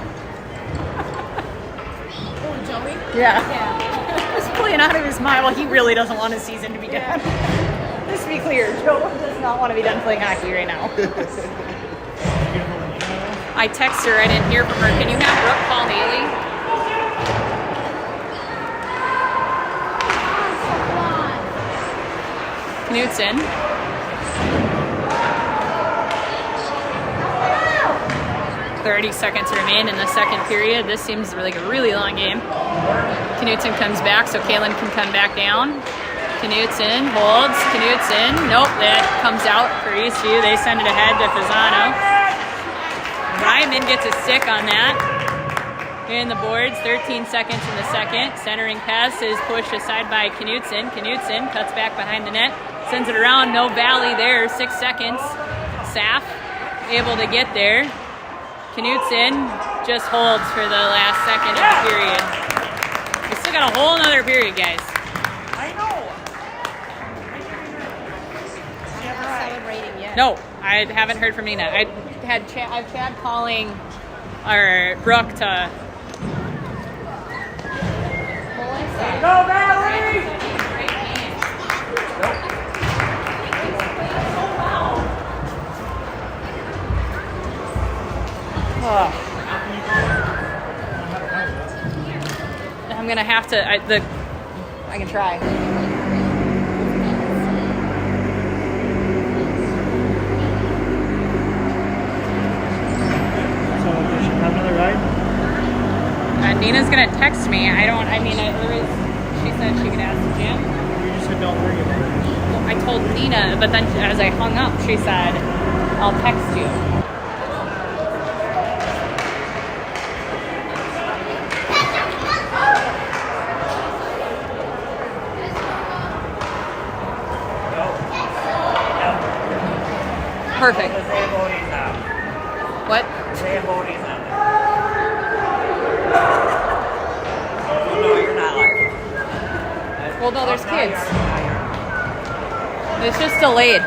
Oh, Joey? Yeah. Yeah. He's playing out of his mind. Well, he really doesn't want his season to be done. Let's be clear. Joe does not want to be done playing hockey right now. I text her. I didn't hear from her. Can you have Brooke call Haley? Knutson. .30 seconds remain in the second period. This seems like a really long game. Knutson comes back, so Kalen can come back down. Knutson holds. Knutson. Nope, that comes out for Eastview. They send it ahead to Fasano. Ryman gets a stick on that. In the boards, 13 seconds in the second. Centering pass is pushed aside by Knutson. Knutson cuts back behind the net. Sends it around. No Valley there. 6 seconds. Saff able to get there. Knutson just holds for the last second of the period. We still got a whole nother period, guys. I know. I'm not celebrating yet. No, I haven't heard from Nina. I've Chad calling or Brooke to. Go, Valley! I'm gonna have to. I can try. So we should have another ride? Nina's gonna text me. I mean, she said she could ask Jim. You just said don't worry about it. Well, I told Nina, but then as I hung up, she said, "I'll text you." Perfect. What? No, you're not live. Well, no, there's kids. It's just delayed.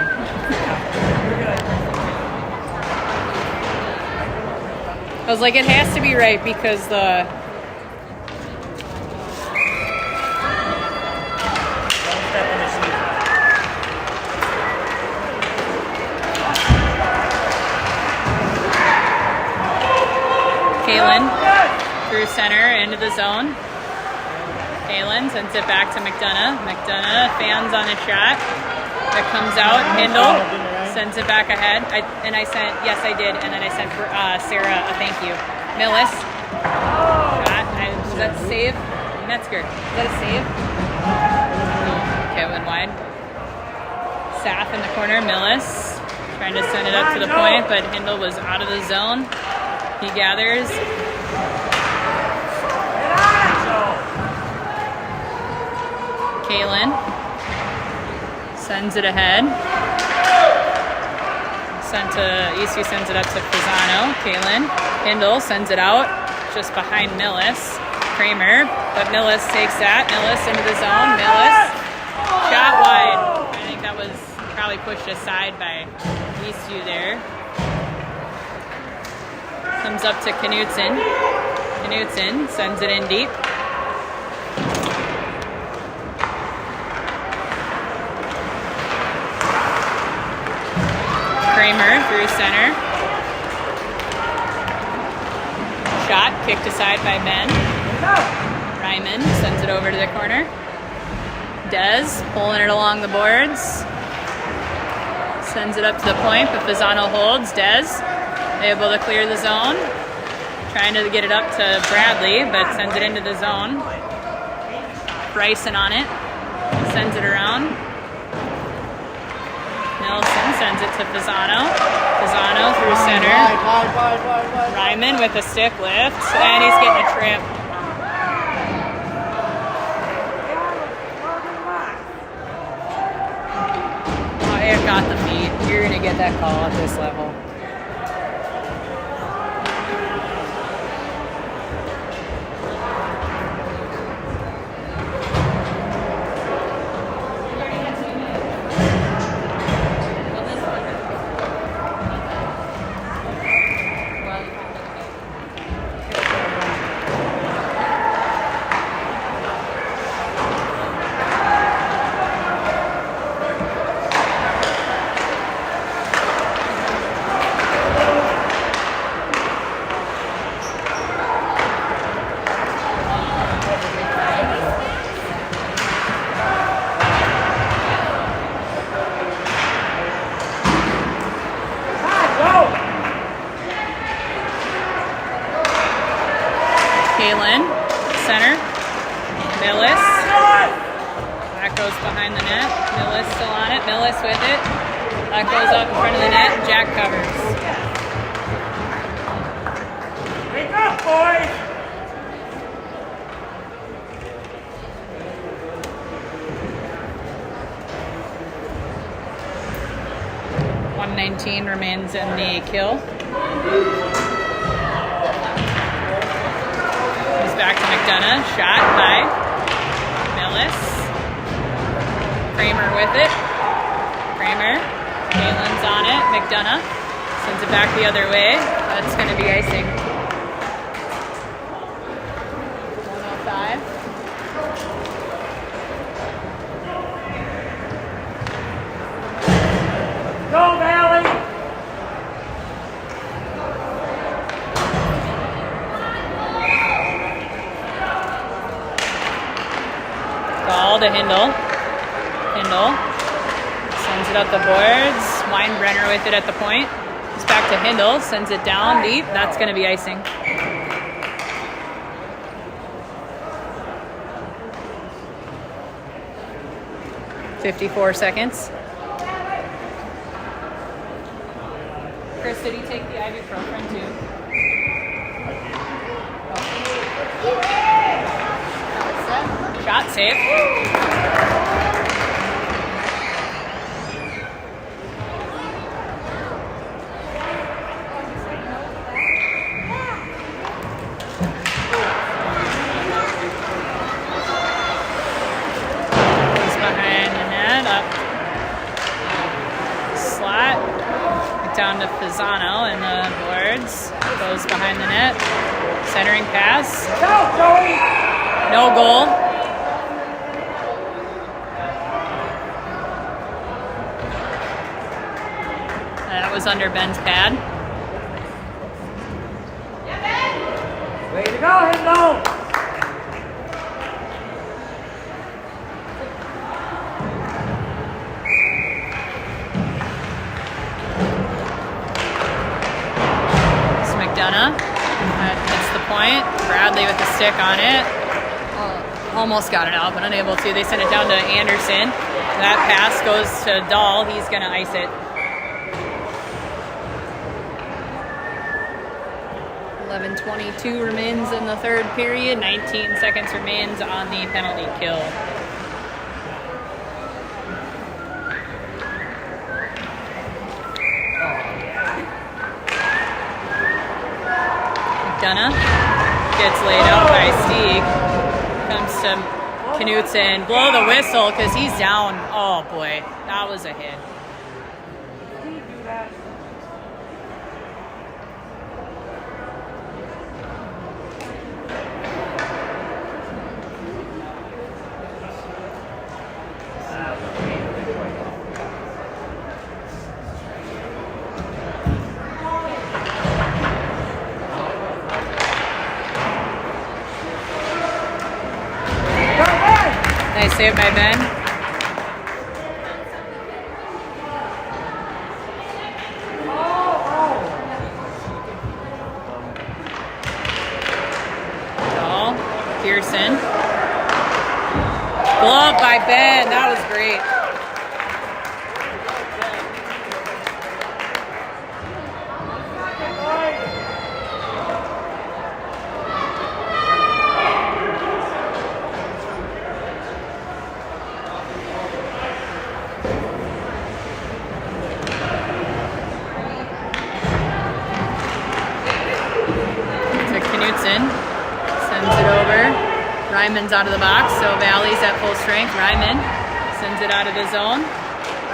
I was like, it has to be right because the. Kalen through center into the zone. Kalen sends it back to McDonough. McDonough fans on a shot that comes out. Hindle sends it back ahead. I sent, yes, I did, and then I sent Sarah a thank you. Millis shot. Is that a save? Metzger. Is that a save? Kevin wide. Saff in the corner. Millis trying to send it up to the point, but Hindle was out of the zone. He gathers. Kalen sends it ahead. Eastview sends it up to Pisano. Kalen. Hindle sends it out just behind Millis. Kramer, but Millis takes that. Millis into the zone. Millis. Shot wide. I think that was probably pushed aside by Eastview there. Comes up to Knutson. Knutson sends it in deep. Kramer through center. Shot kicked aside by Ben. Ryman sends it over to the corner. Dez pulling it along the boards. Sends it up to the point, but Pisano holds. Dez able to clear the zone. Trying to get it up to Bradley, but sends it into the zone. Bryson on it. Sends it around. Nelson sends it to Pisano. Pisano through center. Ryman with a stick lift, and he's getting a trip. Oh, it got the feet. You're going to get that call at this level. Kalen, center. Millis. That goes behind the net. Millis still on it. Millis with it. That goes up in front of the net. Jack covers. Wake up, boys! 119 remains in the kill. Back to McDonough. Shot by Millis. Kramer with it. Kramer. Kalen's on it. McDonough sends it back the other way. That's going to be icing. 105. Go, Valley! Ball to Hindle. Hindle sends it up the boards. Weinbrenner with it at the point. It's back to Hindle. Sends it down deep. That's going to be icing. .54 seconds. Chris, did he take the ibuprofen too? Shot safe. Goes behind the net, up. Slot. Down to Pisano in the boards. Goes behind the net. Centering pass. No goal. That was under Ben's pad. Way to go, Hindle! It's McDonough. That hits the point. Bradley with the stick on it. Almost got it out, but unable to. They send it down to Anderson. That pass goes to Dahl. He's going to ice it. 11:22 remains in the third period. 19 seconds remains on the penalty kill. McDonough. Gets laid out by Stieg. Comes to Knutson. Blow the whistle because he's down. Oh boy, that was a hit. Nice save by Ben. Ball, Pearson. Glove by Ben. That was great. Sends it over. Ryman's out of the box, so Valley's at full strength. Ryman sends it out of the zone.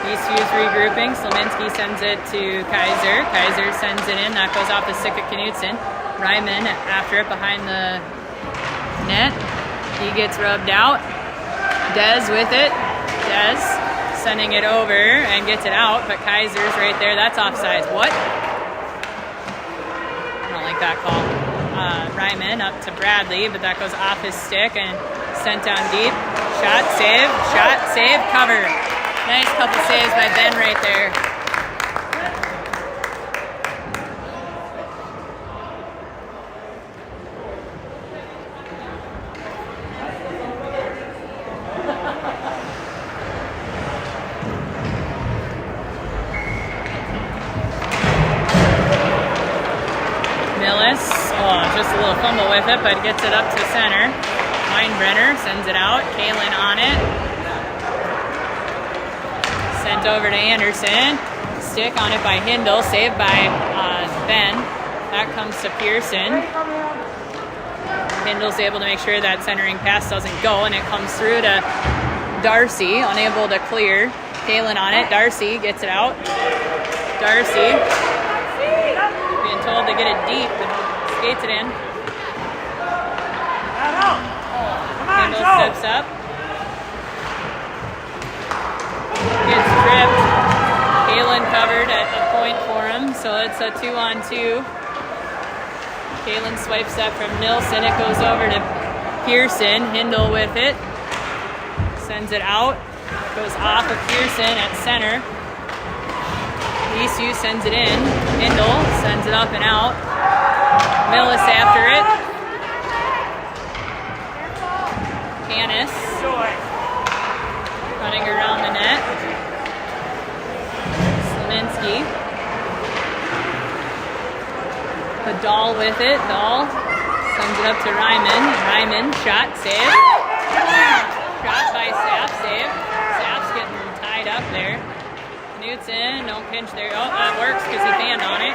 Eastview's regrouping. Slominski sends it to Kaiser. Kaiser sends it in. That goes off the stick of Knutson. Ryman after it behind the net. He gets rubbed out. Dez with it. Dez sending it over and gets it out, but Kaiser's right there. That's offsides. What? I don't like that call. Ryman up to Bradley, but that goes off his stick and sent down deep. Shot, save, cover. Nice couple saves by Ben right there. Just a little fumble with it, but gets it up to center. Weinbrenner sends it out. Kalen on it. Sent over to Anderson. Stick on it by Hindle. Saved by Ben. That comes to Pearson. Hindle's able to make sure that centering pass doesn't go, and it comes through to Darcy. Unable to clear. Kalen on it. Darcy gets it out. Darcy being told to get it deep, but skates it in. Kendall steps up. Gets tripped. Kalen covered at the point for him, so it's a 2-on-2. Kalen swipes that from Nilsson. It goes over to Pearson. Hindle with it. Sends it out. Goes off of Pearson at center. Eastview sends it in. Hindle sends it up and out. Millis after it. Canis running around the net. Slominski. Dahl with it. Dahl sends it up to Ryman. Ryman, shot, save. Shot by Sapp, save. Sapp's getting tied up there. Knutson, no pinch there. Oh, that works because he fanned on it.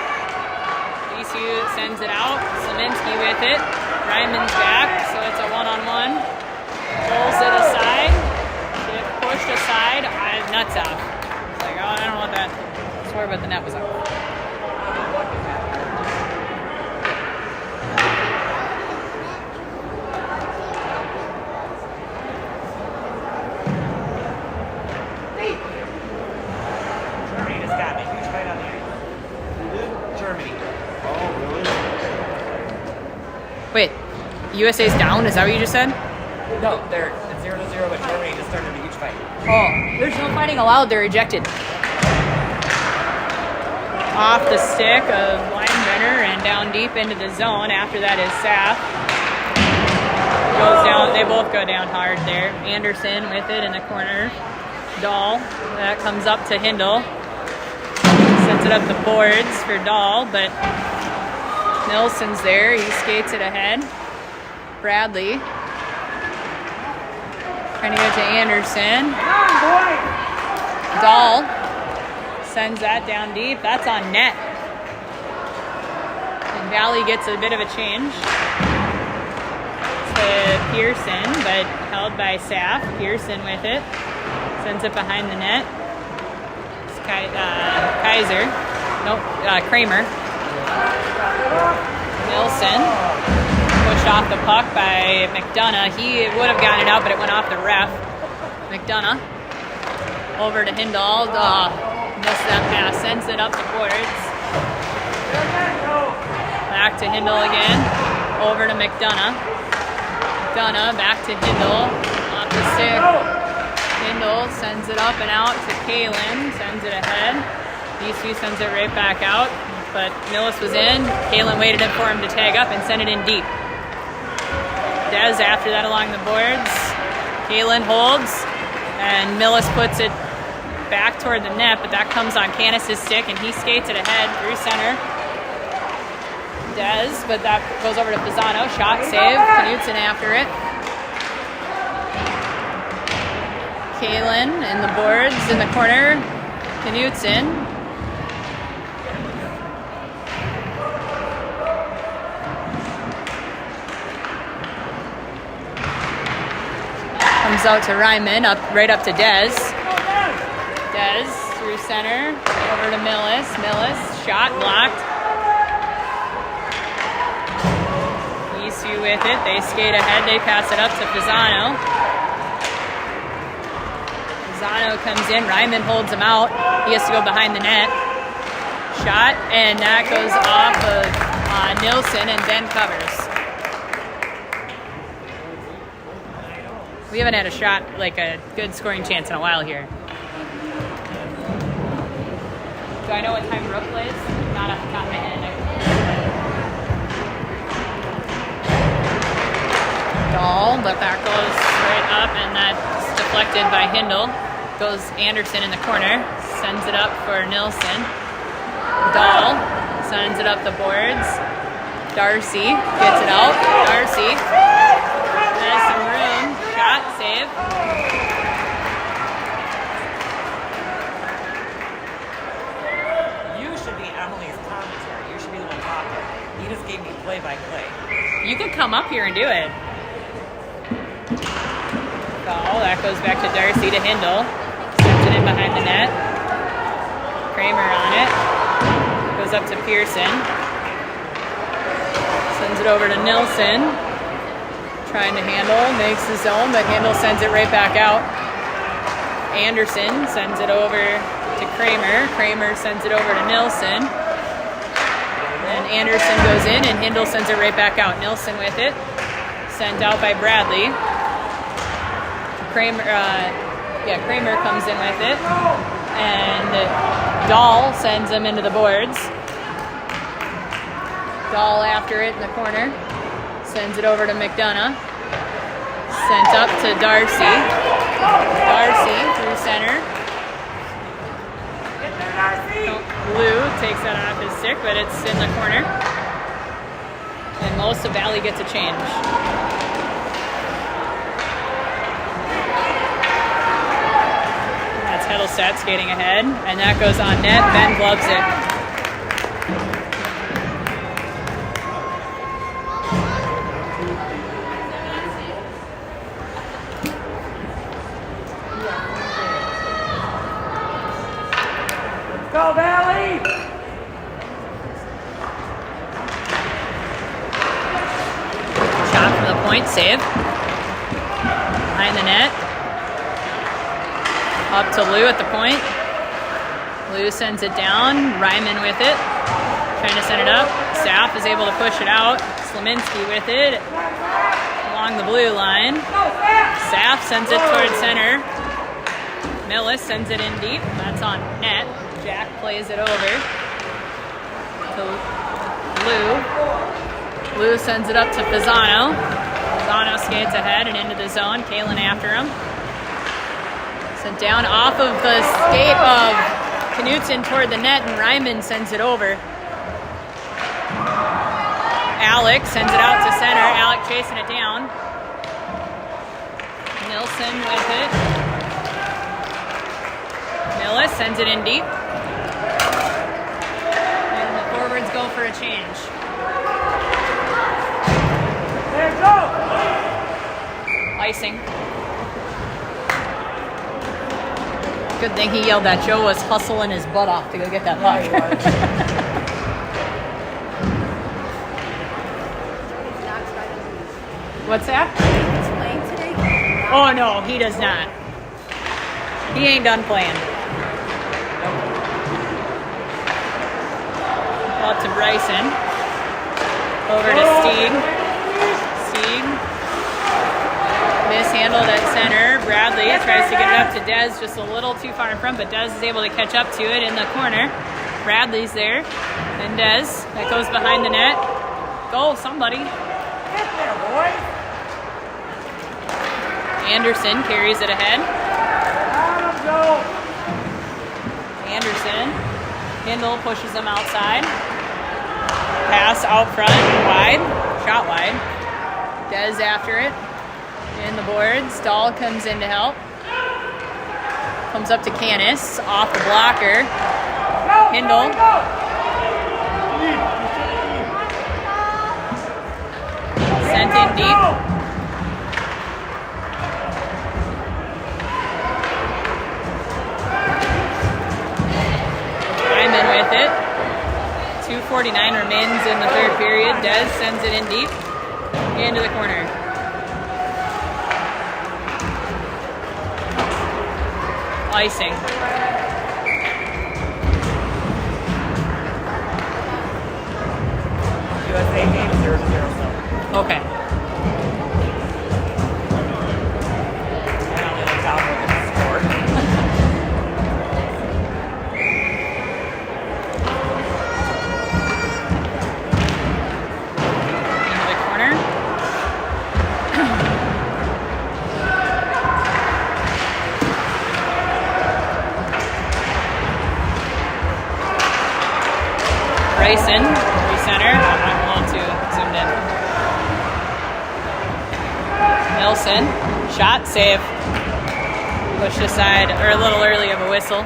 Eastview sends it out. Slominski with it. Ryman's back, so it's a one-on-one. Pulls it aside. If pushed aside, nuts out. It's like, oh, I don't want that. I swear, but the net was out. Germany just got me. Huge fight on there. Germany. Oh, really? Wait, USA's down? Is that what you just said? No, they're at 0-0, but Germany just started a huge fight. Oh, there's no fighting allowed. They're ejected. Off the stick of Weinbrenner and down deep into the zone. After that is Sapp. Goes down. They both go down hard there. Anderson with it in the corner. Dahl. That comes up to Hindle. Sends it up the boards for Dahl, but Nilsson's there. He skates it ahead. Bradley. Trying to get to Anderson. Dahl sends that down deep. That's on net. And Valley gets a bit of a change to Pearson, but held by Saff. Pearson with it. Sends it behind the net. It's Kaiser. Nope, Kramer. Nilsson. Pushed off the puck by McDonough. He would have gotten it out, but it went off the ref. McDonough. Over to Hindall. Missed that pass. Sends it up the boards. Back to Hindall again. Over to McDonough. McDonough back to Hindall. Off the stick. Hindall sends it up and out to Kalen. Sends it ahead. Eastview sends it right back out. But Millis was in. Kalen waited for him to tag up and send it in deep. Dez after that along the boards. Kalen holds. And Millis puts it back toward the net, but that comes on Canis' stick, and he skates it ahead through center. Dez, but that goes over to Pisano. Shot save. Knutson after it. Kalen in the boards in the corner. Knutson. Comes out to Ryman, right up to Dez. Dez through center, over to Millis. Millis, shot blocked. Eastview with it. They skate ahead. They pass it up to Pisano. Pisano comes in. Ryman holds him out. He has to go behind the net. Shot, and that goes off of Nilsson and then covers. We haven't had a shot, like a good scoring chance in a while here. Do I know what time Rook plays? Not off the top of my head. Dahl, but that goes right up, and that's deflected by Hindle. Goes Anderson in the corner, sends it up for Nilsson. Dahl sends it up the boards. Darcy gets it out. Darcy has some room. Shot, save. You should be Emily's commentary. You should be the one talking. You just gave me play-by-play. You can come up here and do it. Oh, that goes back to Darcy to Hindle. Sends it in behind the net. Kramer on it. Goes up to Pearson. Sends it over to Nilsson. Trying to handle, makes his own, but Hindle sends it right back out. Anderson sends it over to Kramer. Kramer sends it over to Nilsson. And Anderson goes in, and Hindle sends it right back out. Nilsson with it. Sent out by Bradley. Kramer comes in with it. And Dahl sends him into the boards. Dahl after it in the corner. Sends it over to McDonough. Sent up to Darcy. Darcy through center. Blue takes that off his stick, but it's in the corner. And most of Valley gets a change. That's Heddlestad skating ahead, and that goes on net. Ben gloves it. Go, Valley! Shot from the point, save. Behind the net. Up to Lou at the point. Lou sends it down. Ryman with it. Trying to send it up. Saff is able to push it out. Slominski with it. Along the blue line. Saff sends it towards center. Millis sends it in deep. That's on net. Jack plays it over to Lou. Lou sends it up to Pisano. Pisano skates ahead and into the zone. Kalen after him. Sent down off of the skate of Knutson toward the net, and Ryman sends it over. Alec sends it out to center. Alec chasing it down. Nilsson with it. Millis sends it in deep. And the forwards go for a change. Icing. Good thing he yelled that Joe was hustling his butt off to go get that puck. What's that? He's playing today. Oh no, he does not. He ain't done playing. Up to Bryson. Over to Stieg. Stieg. Mishandled at center. Bradley tries to get it up to Dez just a little too far in front, but Dez is able to catch up to it in the corner. Bradley's there. And Dez, that goes behind the net. Go, somebody. Get there, boys. Anderson carries it ahead. Go. Anderson. Hindle pushes him outside. Pass out front, wide. Shot wide. Dez after it. In the boards. Dahl comes in to help. Comes up to Canis. Off the blocker. Hindle. Sent in deep. Ryman with it. 2:49 remains in the third period. Dez sends it in deep. Into the corner. Icing. USA game 0-0. Okay. And I'm in the top of the score. Into the corner. Bryson, recenter. I'm a little too zoomed in. Nelson, shot, save. Pushed aside, or a little early of a whistle.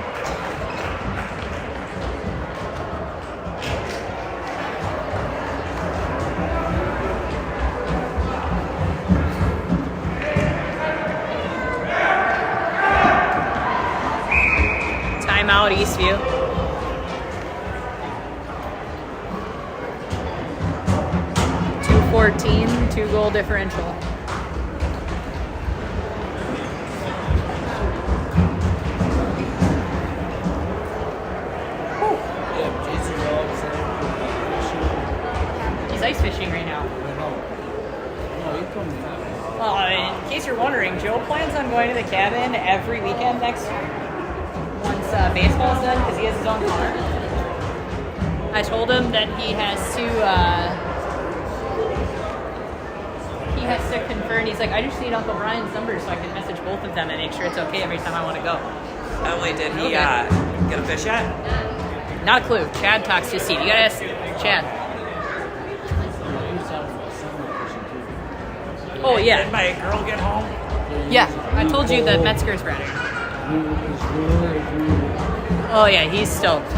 Timeout, Eastview. 2:14, 2-goal differential. He's ice fishing right now. Well, in case you're wondering, Joe plans on going to the cabin every weekend next year. Once baseball's done, because he has his own car. I told him that he has to confer, and he's like, I just need Uncle Brian's number so I can message both of them and make sure it's okay every time I want to go. Emily, did he Okay. get a fish yet? Not a clue. Chad talks to Steve. You gotta ask Chad. Oh, yeah. Did my girl get home? Yeah, I told you that Metzger's brother. Oh, yeah, he's stoked.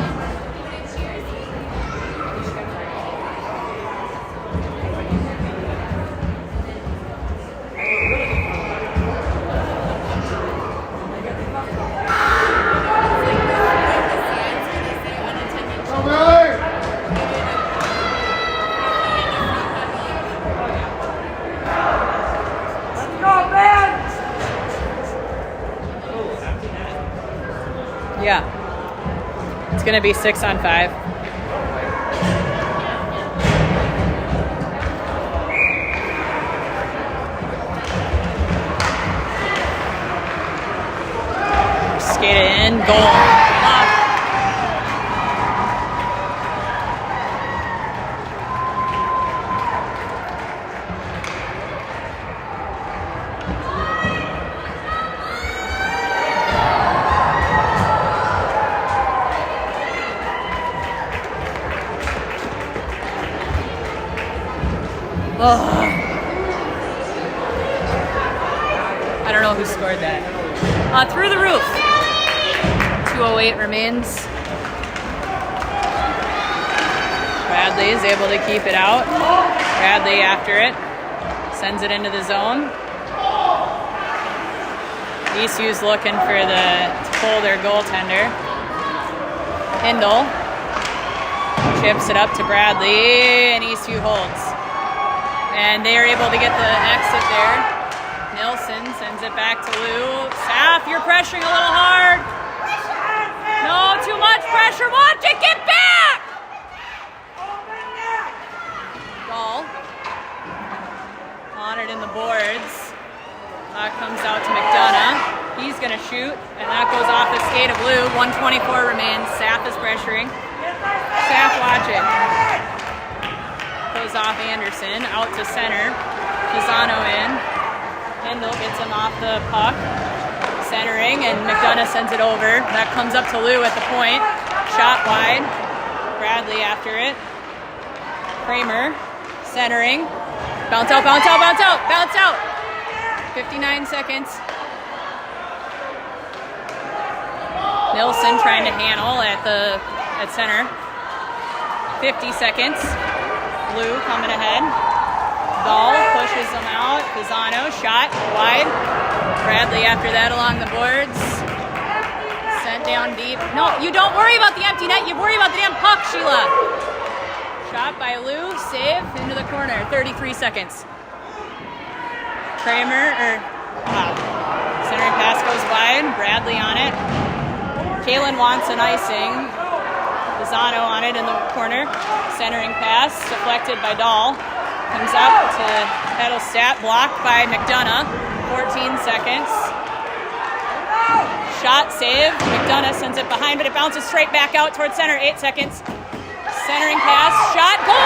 Yeah. It's going to be 6-on-5. Skate it in. Goal. Up. I don't know who scored that. Through the roof. 2:08 remains. Bradley is able to keep it out. Bradley after it. Sends it into the zone. Eastview's looking to pull their goaltender. Hindle chips it up to Bradley, and Eastview holds. And they are able to get the exit there. Nilsson sends it back to Lou. Saf, you're pressuring a little hard. No, too much pressure. Watch it, get back! Ball. On it in the boards. Comes out to McDonough. He's going to shoot, and that goes off the skate of Lou. 1:24 remains. Saf is pressuring. Saf, watch it. Goes off Anderson, out to center. Pisano in. Hindle gets him off the puck. Centering, and McDonough sends it over. That comes up to Lou at the point. Shot wide. Bradley after it. Kramer centering. Bounce out, bounce out, bounce out, bounce out. 59 seconds. Nilsson trying to handle at center. 50 seconds. Lou coming ahead. Dahl pushes them out. Pisano shot wide. Bradley after that along the boards. Sent down deep. No, you don't worry about the empty net. You worry about the damn puck, Sheila. Shot by Lou. Save into the corner. 33 seconds. Kramer, centering pass goes wide. Bradley on it. Kalen wants an icing. Pisano on it in the corner. Centering pass deflected by Dahl. Comes up to Hedlstat, blocked by McDonough. 14 seconds. Shot save. McDonough sends it behind, but it bounces straight back out towards center. 8 seconds. Centering pass. Shot. Goal!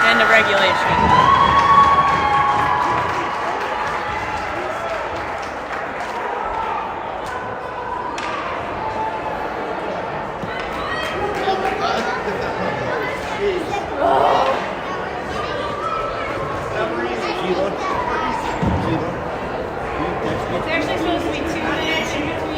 End of regulation. It's actually supposed to be 2 minutes in between.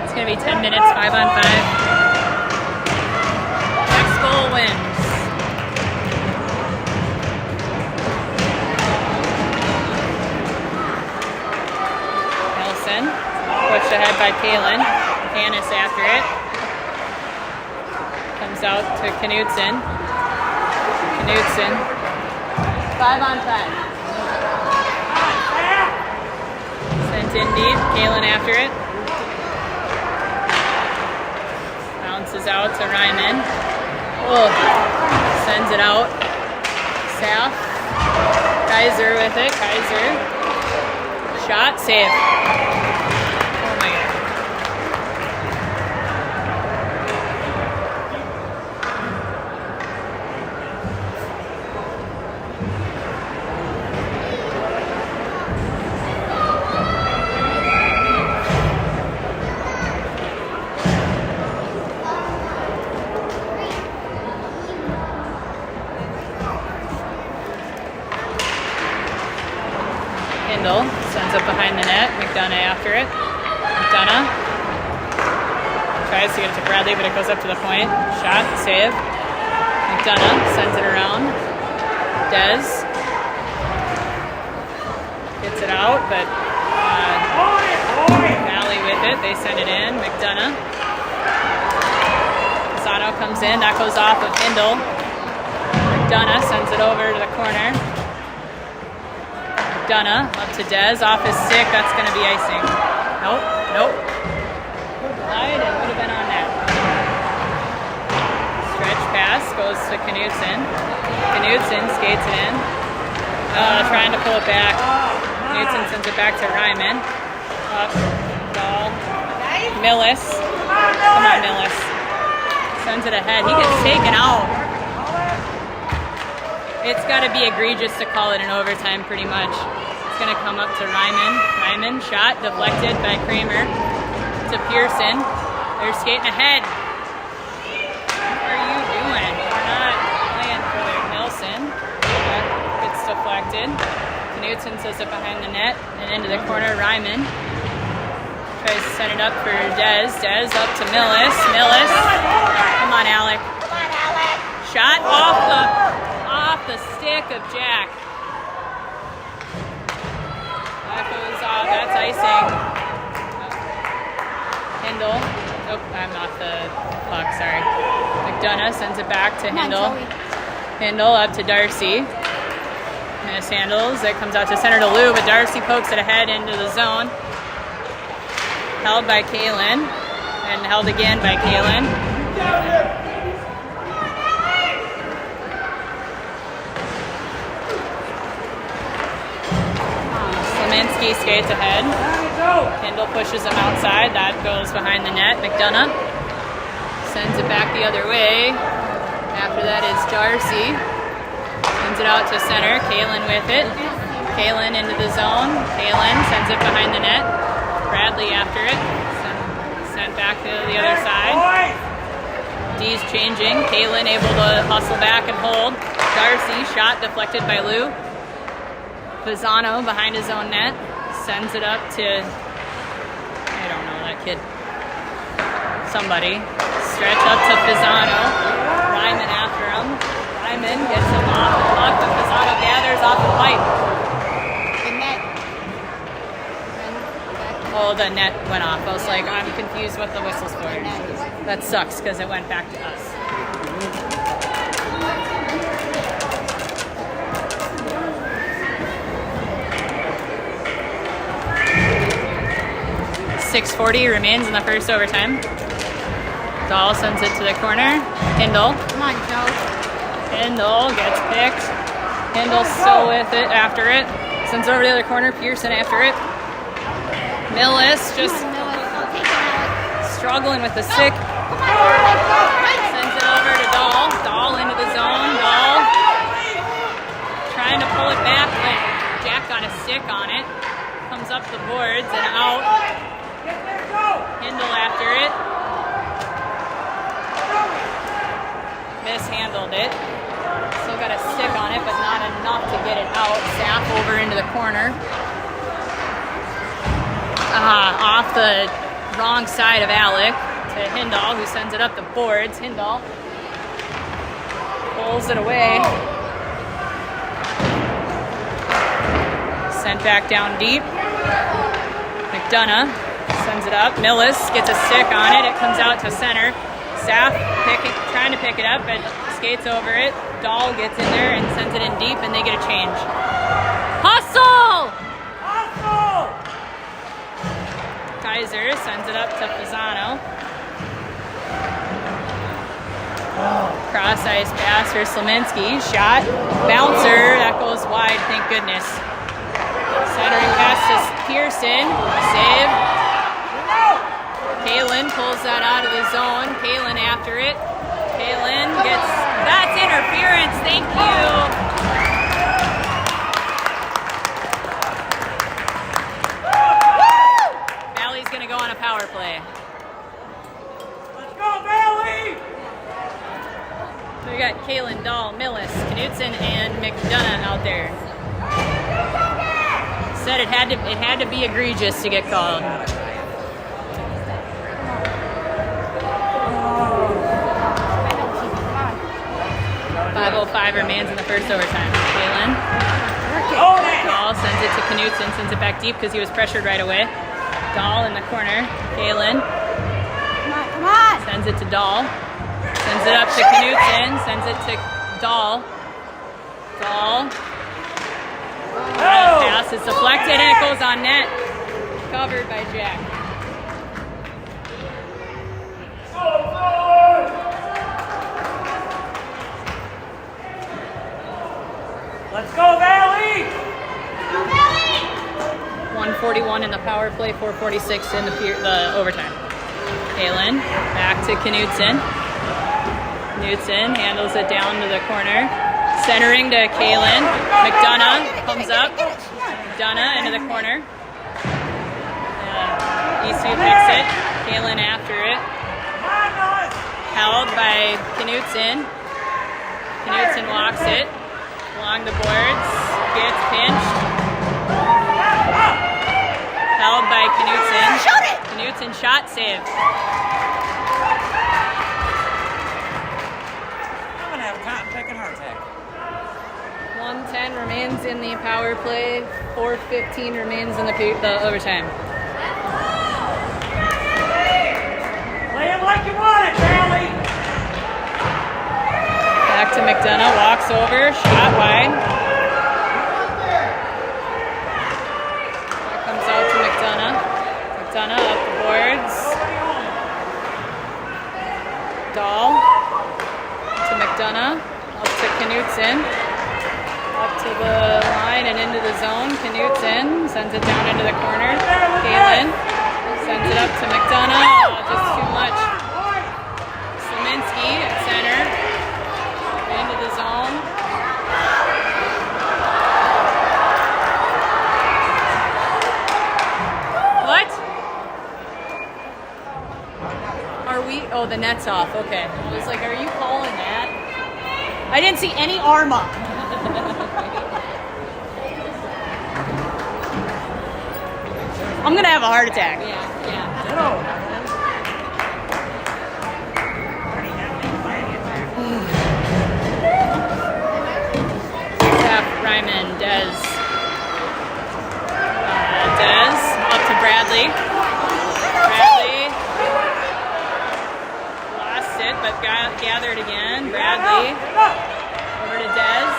It's going to be 10 minutes, 5-on-5. Next goal wins. Nelson, pushed ahead by Kalen. Hannes after it. Comes out to Knudsen. Knudsen. 5-on-5. Sent in deep. Kalen after it. Bounces out to Ryman. Oh, sends it out. Saf. Kaiser with it. Kaiser. Shot. Save. Oh my God. Hindle sends it behind the net. McDonough after it. McDonough tries to get it to Bradley, but it goes up to the point. Shot, save. McDonough sends it around. Dez gets it out, but Valley with it. They send it in. McDonough. Pisano comes in. That goes off of Hindle. McDonough sends it over to the corner. McDonough up to Dez. Off his stick. That's going to be icing. Nope. Slide and would have been on net. Stretch pass goes to Knudsen. Knudsen skates it in. Trying to pull it back. Knudsen sends it back to Ryman. Up. Ball. Millis. Come on, Millis. Sends it ahead. He gets taken out. It's got to be egregious to call it an overtime pretty much. It's going to come up to Ryman. Ryman shot deflected by Kramer to Pearson. They're skating ahead. What are you doing? We're not playing for their Nelson. Gets deflected. Knudsen says it behind the net and into the corner. Ryman tries to set it up for Dez. Dez up to Millis. Millis. Come on, Alec. Shot off the stick of Jack. That goes off. That's icing. Hindle. Oh, I'm off the puck. Sorry. McDonough sends it back to Hindle. Hindle up to Darcy. Mishandles. It comes out to center to Lou, but Darcy pokes it ahead into the zone. Held by Kalen. And held again by Kalen. Slominski skates ahead. Hindle pushes him outside. That goes behind the net. McDonough sends it back the other way. After that is Darcy. Sends it out to center. Kalen with it. Kalen into the zone. Kalen sends it behind the net. Bradley after it. Sent back to the other side. D's changing. Kalen able to hustle back and hold. Darcy shot deflected by Lou. Pisano behind his own net. Sends it up to, I don't know, that kid. Somebody. Stretch up to Pisano. Ryman after him. Ryman gets him off the puck, but Pisano gathers off the pipe. The net. Oh, the net went off. I was like, I'm confused what the whistle's for. That sucks because it went back to us. 6:40 remains in the first overtime. Dahl sends it to the corner. Hindle. Come on, Joe. Hindle gets picked. Hindle's still with it after it. Sends it over to the other corner. Pearson after it. Millis just struggling with the stick. Sends it over to Dahl. Dahl into the zone. Dahl trying to pull it back, but Jack got a stick on it. Comes up the boards and out. Hindle after it. Mishandled it. Still got a stick on it, but not enough to get it out. Sapp over into the corner. Off the wrong side of Alec to Hindle, who sends it up the boards. Hindle pulls it away. Sent back down deep. McDonough sends it up. Millis gets a stick on it. It comes out to center. Sapp trying to pick it up, but skates over it. Dahl gets in there and sends it in deep, and they get a change. Hustle! Hustle! Kaiser sends it up to Pisano. Cross ice pass for Slominski. Shot. Bouncer. That goes wide, thank goodness. Centering pass to Pearson. Save. Kalen pulls that out of the zone. Kalen after it. Kalen gets... That's interference. Thank you. Valley's going to go on a power play. Let's go, Valley! So we got Kalen, Dahl, Millis, Knudsen, and McDonough out there. said it had to be egregious to get called. 5:05 remains in the first overtime. Kaylin. Dahl sends it to Knutson, sends it back deep because he was pressured right away. Dahl in the corner. Kaylin. Come on. Sends it to Dahl. Sends it up to Knutson. Sends it to Dahl. Dahl. Pass is deflected and it goes on net. Covered by Jack. Let's go, Valley! 1:41 in the power play, 4:46 in the overtime. Kaylin, back to Knutson. Knutson handles it down to the corner. Centering to Kaylin. McDonough comes up. McDonough into the corner. Eastview picks it. Kaylin after it. Held by Knutson. Knutson walks it along the boards. Gets pinched. Held by Knutson. Shoot it! Knutson shot save. I'm gonna have a cotton picking heart attack. 1:10 remains in the power play. 4:15 remains in the overtime. Play it like you want it, Valley! Back to McDonough, walks over, shot wide. That comes out to McDonough. McDonough up the boards. Dahl to McDonough, up to Knutson. Up to the line and into the zone. Knutson sends it down into the corner. Kaylin sends it up to McDonough. Oh, just too much. Slominski at center. Into the zone. What? Are we? Oh, the net's off. Okay. I was like, are you calling that? I didn't see any arm up. I'm gonna have a heart attack. Ryman, Dez. Dez up to Bradley. Bradley lost it, but gathered again. Bradley over to Dez.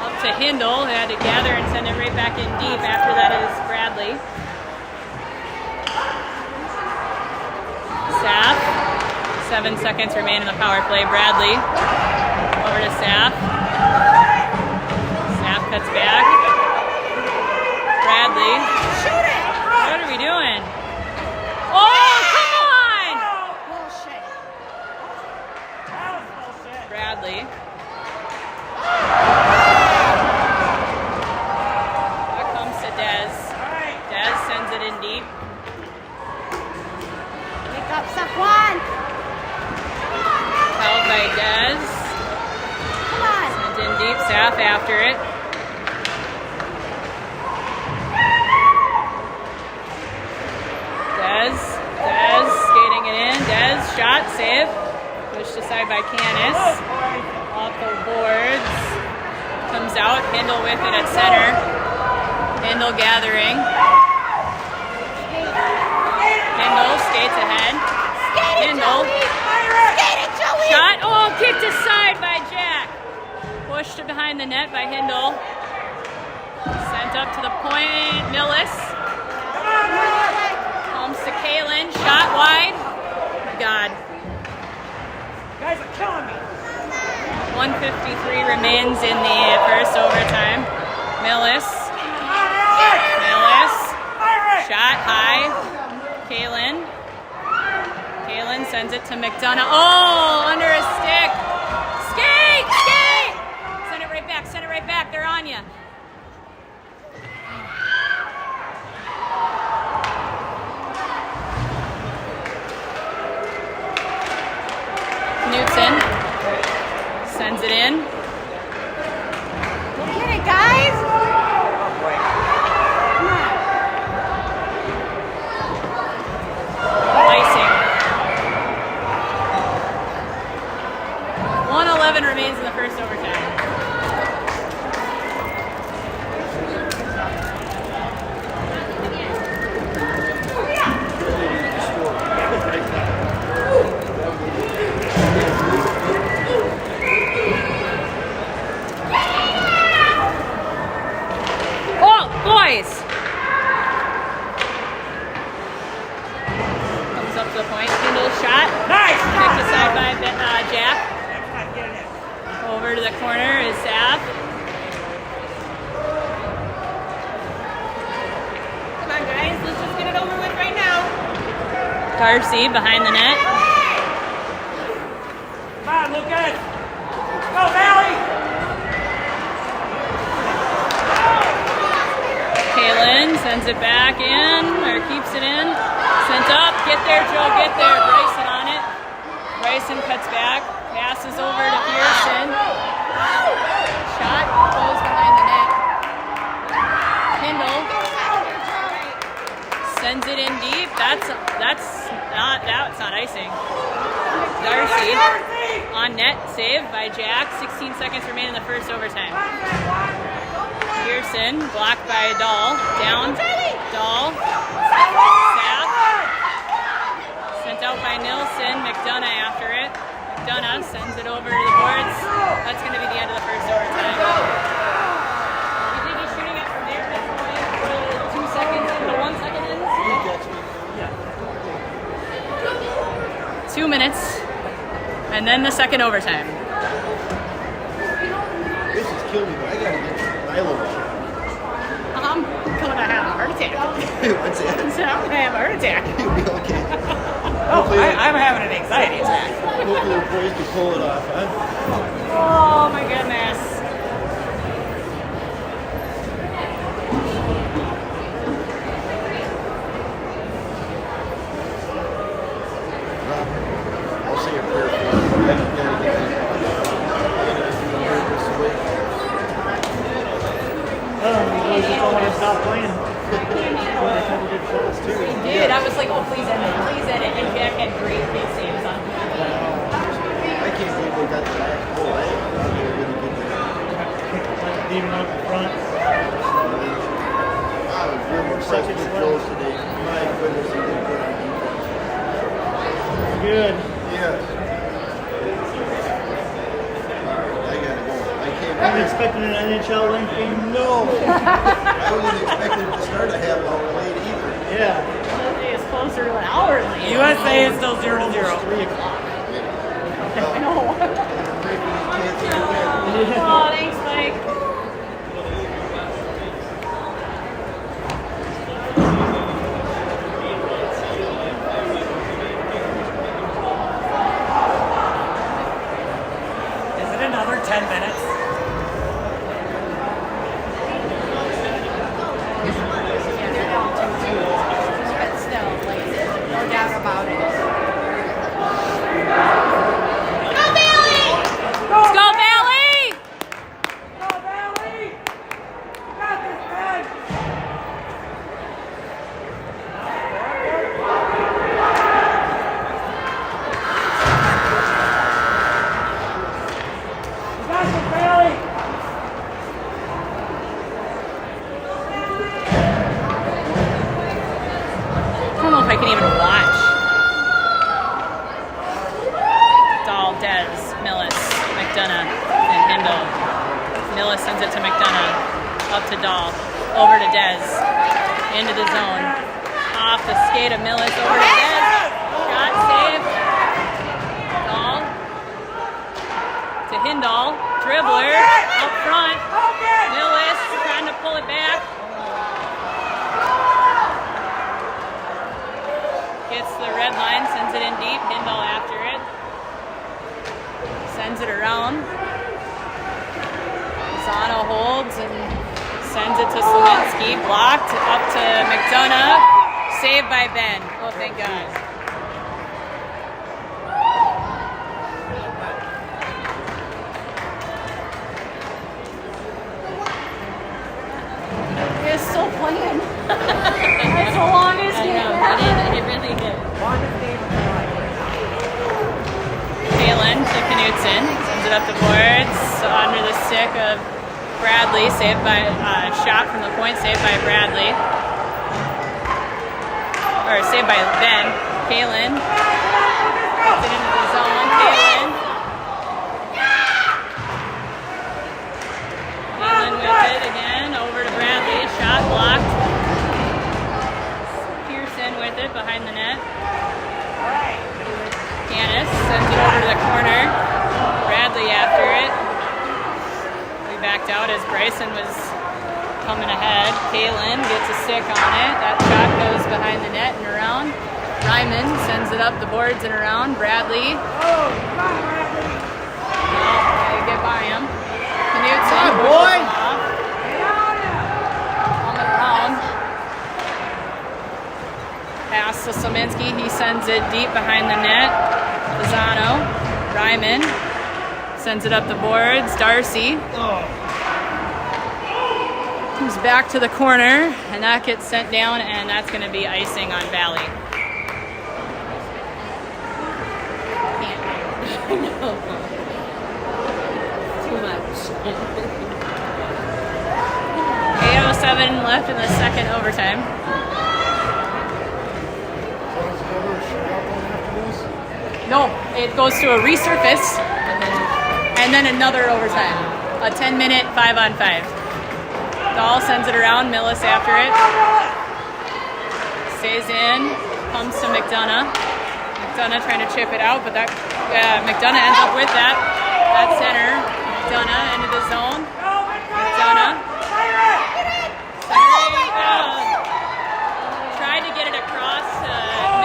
Up to Hindle, who had to gather and send it right back in deep. After that is Bradley. Sapp. 7 seconds remain in the power play. Bradley. Over to Sapp. Sapp cuts back. Bradley. Shoot it! What are we doing? Oh, come on! Bullshit. Bradley. That comes to Dez. Dez sends it in deep. Pick up Saquon. Held by Dez. Sent in deep. Sapp after it. Dez skating it in. Dez shot, save. Pushed aside by Canis. Off the boards. Comes out. Hindle with it at center. Hindle gathering. Hindle skates ahead. Hindle. Shot. Oh, kicked aside by Jack. Pushed behind the net by Hindle. Sent up to the point. Millis. Comes to Kaylin. Shot wide. Oh my God. You guys are killing me. 1:53 remains in the first overtime. Millis. Shot high. Kaylin. Kaylin sends it to McDonough. Oh, under a stick. Skate! Skate! Send it right back. Send it right back. They're on you. Knutson sends it in. Get it, guys. Oh boy. Come on. Icing. 1:11 remains in the first overtime. Oh, boys! Comes up to the point. Kindle shot. Nice! Kicked aside by Jack. Next time, get it in. Over to the corner is Saf. Come on, guys. Let's just get it over with right now. Darcy behind the net. Come on, Lucas! Go, Valley! Kaylin sends it back in, or keeps it in. Sent up. Get there, Joe. Get there. Bryson on it. Bryson cuts back. Passes over to Pearson. Shot goes behind the net. Kindle sends it in deep. That's not icing. Darcy on net, saved by Jack. 16 seconds remain in the first overtime. Pearson blocked by Dahl. Down. Dahl. Staff. Sent out by Nilsson. McDonough after it. McDonough sends it over to the boards. That's going to be the end of the first overtime. You think he's shooting it from there? That's only 2 seconds into 1 second in? 2 minutes. And then the second overtime. This is killing me, but I gotta get Milo. I'm gonna have a heart attack. What's that? I'm gonna have a heart attack. You'll be okay. Oh, I'm having an anxiety attack. Hopefully the boys can pull it off, huh? Oh my goodness. I'll say a prayer for you. I gotta get this away. Oh, the boys just don't want to stop playing. He did. I was like, oh, please end it. Please end it. And Jack had great big saves on him. I can't believe they got the last goal. I thought they were going to get that. Even up in front. Wow, we're more second to goals today. My goodness, they did good on defense. Good. Yes. I gotta go. I can't. I'm expecting an NHL link game. No. I wasn't expecting it to start a half hour late either. Yeah. It's closer to an hour late. USA is still 0-0. 3 o'clock. I know. Oh, thanks, Mike. Is it another 10 minutes? Yeah, they're down 2-2. But still, like, no doubt about it. Let's go, Valley! Go, Valley! Got this, man! Got this, Valley! I don't know if I can even watch. Dahl, Dez, Millis, McDonough, and Hindle. Millis sends it to McDonough. Up to Dahl. Over to Dez. Into the zone. Off the skate of Millis. Over to Dez. Shot saved. Dahl. To Hindle. Dribbler. Up front. Millis trying to pull it back. Gets the red line, sends it in deep. Hindle after it. Sends it around. Zano holds and sends it to Slavinsky. Blocked up to McDonough. Saved by Ben. Oh, thank God. That's the longest I game know, ever. it really did. Longest game of my life. Kalen to Knutson, sends it up the boards, under the stick of Bradley, saved by, shot from the point, saved by Bradley. Or saved by Ben. Kalen, puts it into the zone, Kalen. Kalen with it again, over to Bradley, shot blocked. Pearson with it, behind the net. Canis sends it over to the corner. Bradley after it. We backed out as Bryson was coming ahead. Kalen gets a stick on it. That shot goes behind the net and around. Ryman sends it up the boards and around. Bradley. Oh, come on, Bradley. No, gotta get by him. Knutson. Good boy. Coming around. Pass to Slominski. He sends it deep behind the net. Lozano. Ryman sends it up the boards. Darcy. Comes back to the corner, and that gets sent down, and that's going to be icing on Valley. Too much. 8:07 left in the second overtime. No, it goes to a resurface, and then another overtime. A 10-minute 5-on-5. Dahl sends it around, Millis after it. Stays in, comes to McDonough. McDonough trying to chip it out, but that McDonough ends up with that. That center. McDonough into the zone. McDonough. Tried to get it across.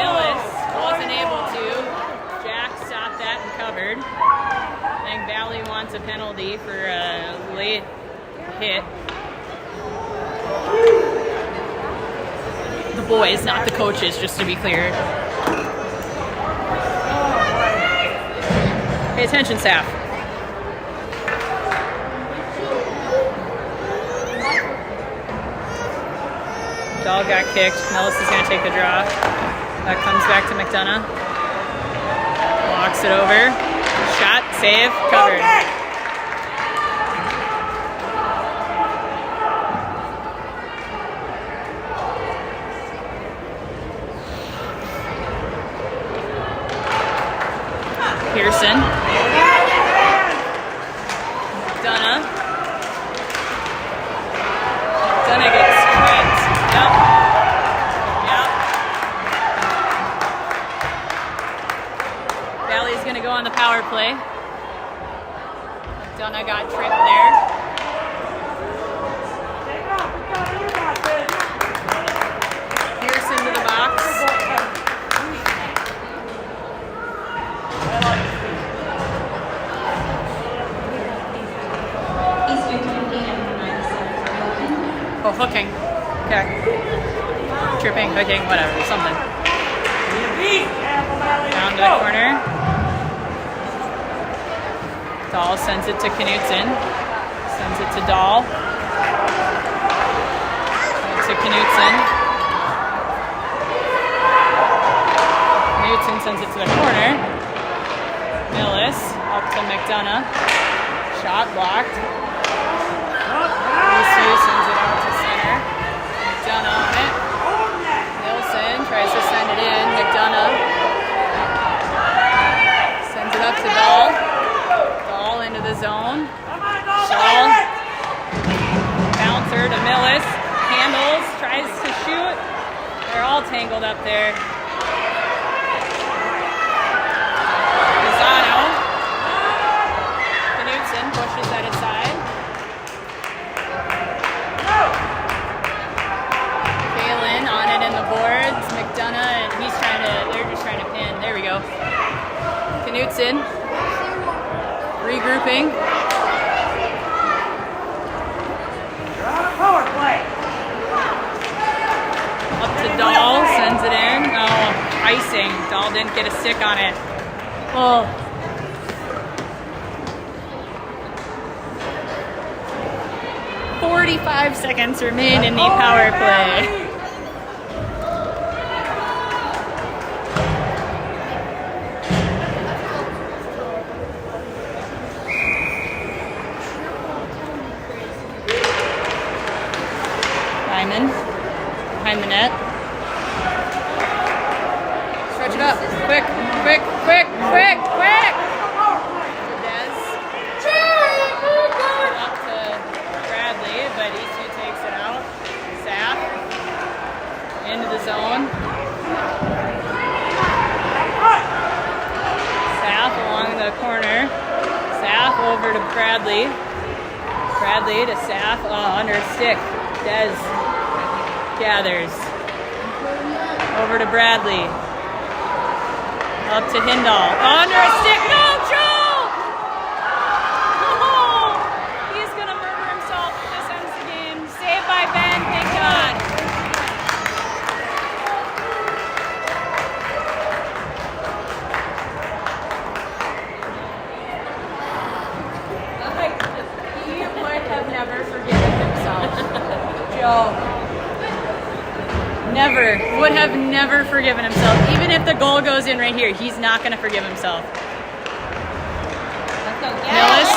Millis wasn't able to. Jack stopped that and covered. I think Valley wants a penalty for a late hit. The boys, not the coaches, just to be clear. Pay attention, staff. Dahl got kicked. Millis is going to take the draw. That comes back to McDonough. Walks it over. Shot, save, covered. Pearson. McDonough. McDonough gets tripped. Yep. Valley's going to go on the power play. McDonough got tripped there. Pearson to the box. Oh, hooking. Okay. Tripping, hooking, whatever, something. Down to the corner. Dahl sends it to Knutson. Sends it to Dahl. To Knutson. Knutson sends it to the corner. Millis up to McDonough. Shot blocked. Eastview sends it out to center. McDonough on it. Nilsson tries to send it in. McDonough sends it up to Dahl. Dahl into the zone. Shaw. Bouncer to Millis. Handles. Tries to shoot. They're all tangled up there. Lozano. Knutson pushes that aside. Kalen on it in the boards. McDonough, and they're just trying to pin. There we go. Knutson. Regrouping. Power play. Up to Dahl, sends it in. Oh, icing. Dahl didn't get a stick on it. Oh. "45 seconds remain in the power play. Ryman behind the net. Stretch it up. Quick, quick, quick, quick, quick. Dez. Up to Bradley, but Eastview takes it out. Saf. Into the zone. Saf along the corner. Saf over to Bradley. Bradley to Saf. Under a stick. Dez gathers. Over to Bradley. Up to Hindall. Under a stick. No, Joe! Oh, he's going to murder himself if this ends the game. Saved by Ben. Thank God. He would have never forgiven himself. Joe. Never. Would have never forgiven himself. Even if the goal goes in right here, he's not going to forgive himself. Millis.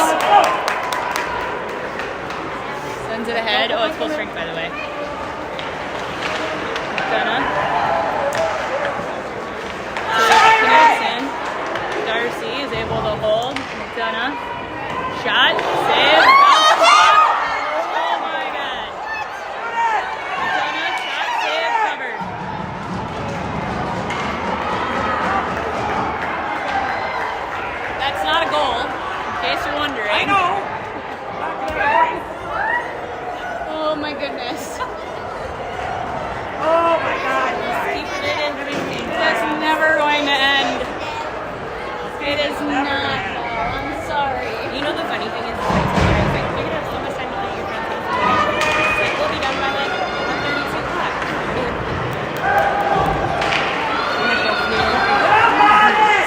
Sends it ahead. Oh, it's full strength, by the way. McDonough. Knudsen. Darcy is able to hold. McDonough. Shot. Save. Oh my God. McDonough. Shot. Save. Covered. That's not a goal, in case you're wondering. I know. Oh my goodness. Oh my God, he's keeping it in between. That's never going to end. It is not. I'm sorry. You know the funny thing is, you're gonna have so much time to let your friends have information. It's like we'll be done by like 1:30, 2 o'clock.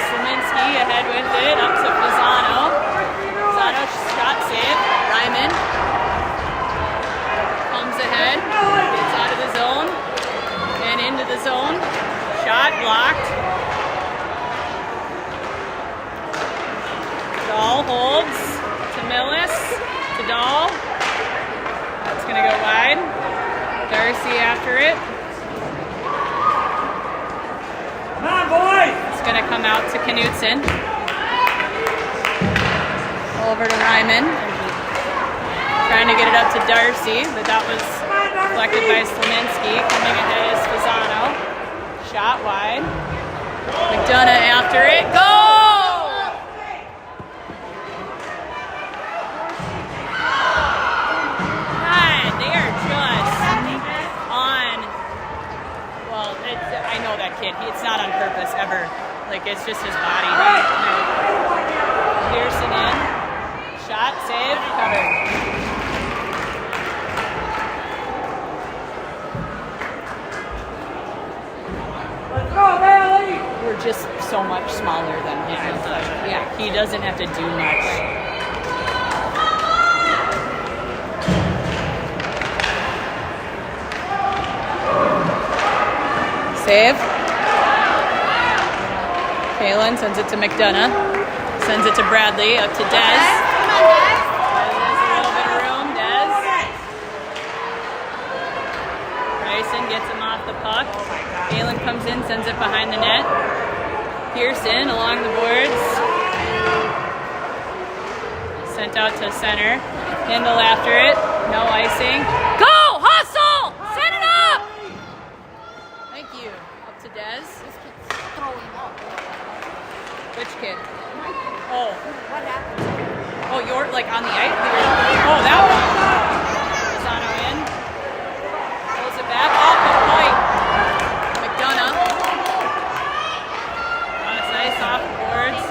Sliminski ahead with it, up to Pisano. Pisano shot save. Ryman comes ahead, gets out of the zone and into the zone. Shot blocked. Dahl holds to Millis, to Dahl. That's going to go wide. Darcy after it. Come on, boys! It's going to come out to Knudsen. Over to Ryman. Trying to get it up to Darcy, but that was deflected by Sliminski. Coming ahead is Pisano. Shot wide. McDonough after it. Go! I know that kid. It's not on purpose ever. Like, it's just his body. No. Pearson in. Shot, save, covered. Let's go, Bailey! We're just so much smaller than him. Yeah, he doesn't have to do much. Save. Kaylin sends it to McDonough. Sends it to Bradley. Up to Dez. Come on, Dez. There's a little bit of room. Dez. Bryson gets him off the puck. Kaylin comes in, sends it behind the net. Pearson along the boards. Sent out to center. Hindle after it. No icing. Go! Hustle! Set it up! Thank you. Up to Dez. This kid's throwing up. Which kid? Oh. What happened? Oh, you're like on the ice? Oh, that one. Pisano in. Pulls it back. Off the point. McDonough. That's nice off the boards.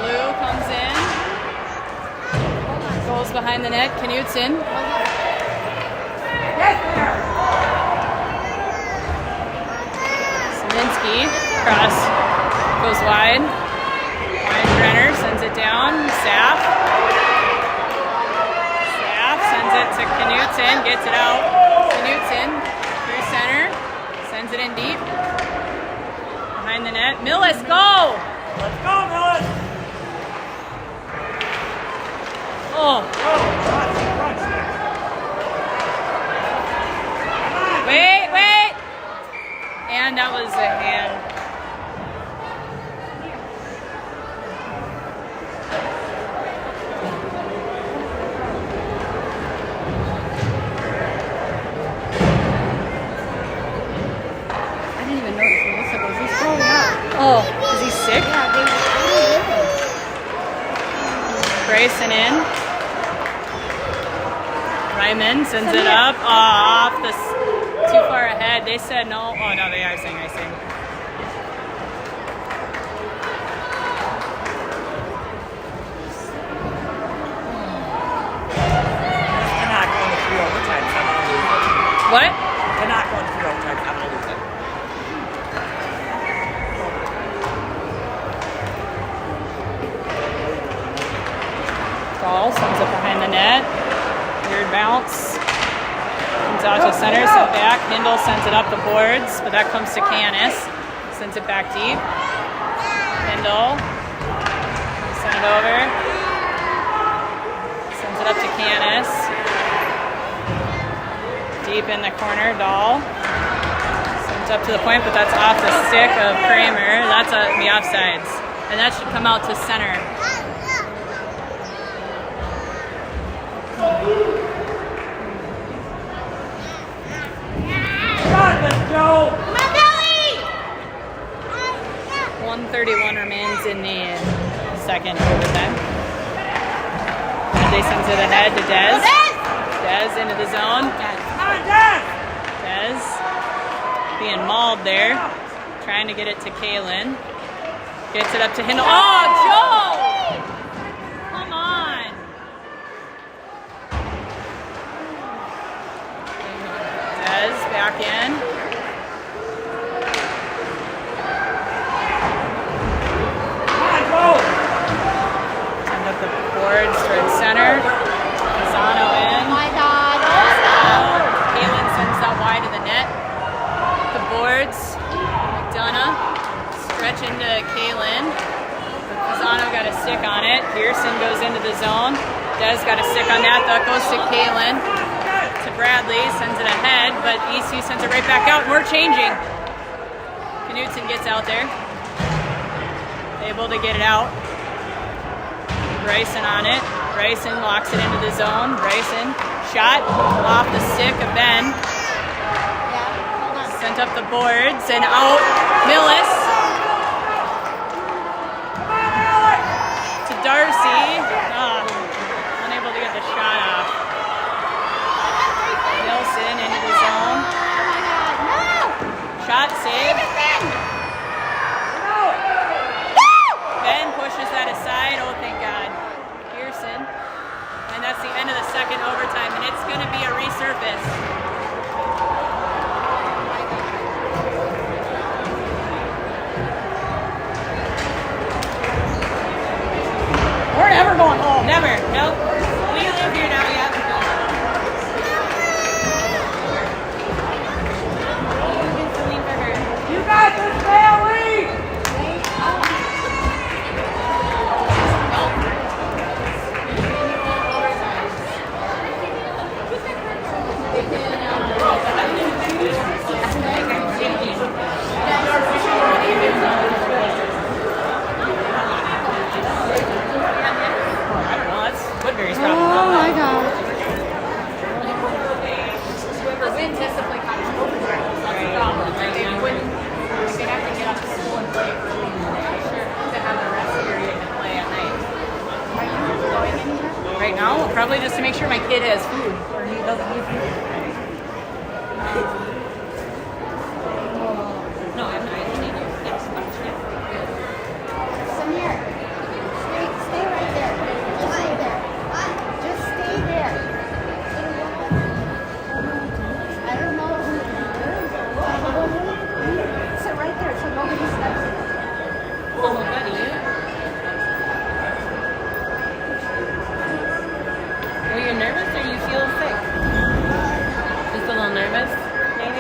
Blue comes in. Goes behind the net. Knudsen. Sliminski. Cross. Goes wide. Brenner sends it down. Saf. Saf sends it to Knudsen. Gets it out. Knudsen through center. Sends it in deep. Behind the net. Millis, go! Let's go, Millis! Oh. Oh, crunch there. hand. That was a hand. I didn't even notice Melissa goes, he's throwing up. Oh, is he sick? Yeah, they did. Bryson in. Ryman sends it up. Off the too far ahead. They said no. Oh no, they are saying icing. They're not going to 3 overtime. I'm going to lose it. What? They're not going to 3 overtime. I'm going to lose it. Ball sends it behind the net. Weird bounce. Comes out to center, sent back. Hindle sends it up the boards, but that comes to Canis. Sends it back deep. Hindle. Send it over. Sends it up to Canis. Deep in the corner, Dahl. Sends up to the point, but that's off the stick of Kramer. That's the offsides. And that should come out to center. Let's go! 1:31 remains in the second overtime. They sends it ahead to Dez. Dez into the zone. Dez being mauled there. Trying to get it to Kaylin. Gets it up to Hindle. Oh, Joe! Come on. Dez back in. Send up the boards towards center. Pisano in. Oh my God. Kaylin sends that wide to the net. The boards. McDonough. Stretch into Kaylin. Pisano got a stick on it. Pearson goes into the zone. Des got a stick on that. That goes to Kaylin. To Bradley. Sends it ahead, but Eastview sends it right back out. And we're changing. Knutson gets out there. Able to get it out. Bryson on it. Bryson locks it into the zone. Bryson shot off the stick of Ben. Sent up the boards and out. Millis to Darcy. Unable to get the shot off. Nilsson into the zone. Shot saved. Ben pushes that aside. Oh, thank God. Pearson. And that's the end of the second overtime, and it's going to be a resurface. We're never going home. Never. Nope. We live here now. Yeah. You got this, Bailey! Well, that's Woodbury's problem. Oh my God. Whoever wins has to play college overtime. That's the problem. Like, they wouldn't. Like, they'd have to get up to school and play early in the day. Sure. To have the rest period to play at night. Are you going anywhere? Right now, probably just to make sure my kid has food or he doesn't need food. No, I'm not. I just need you. Yes. Samir, stay right there. Just stay there. Just stay there. I don't know who sit right there so nobody steps in it. Oh, buddy. Are you nervous or you feel sick? Just a little nervous? Yeah.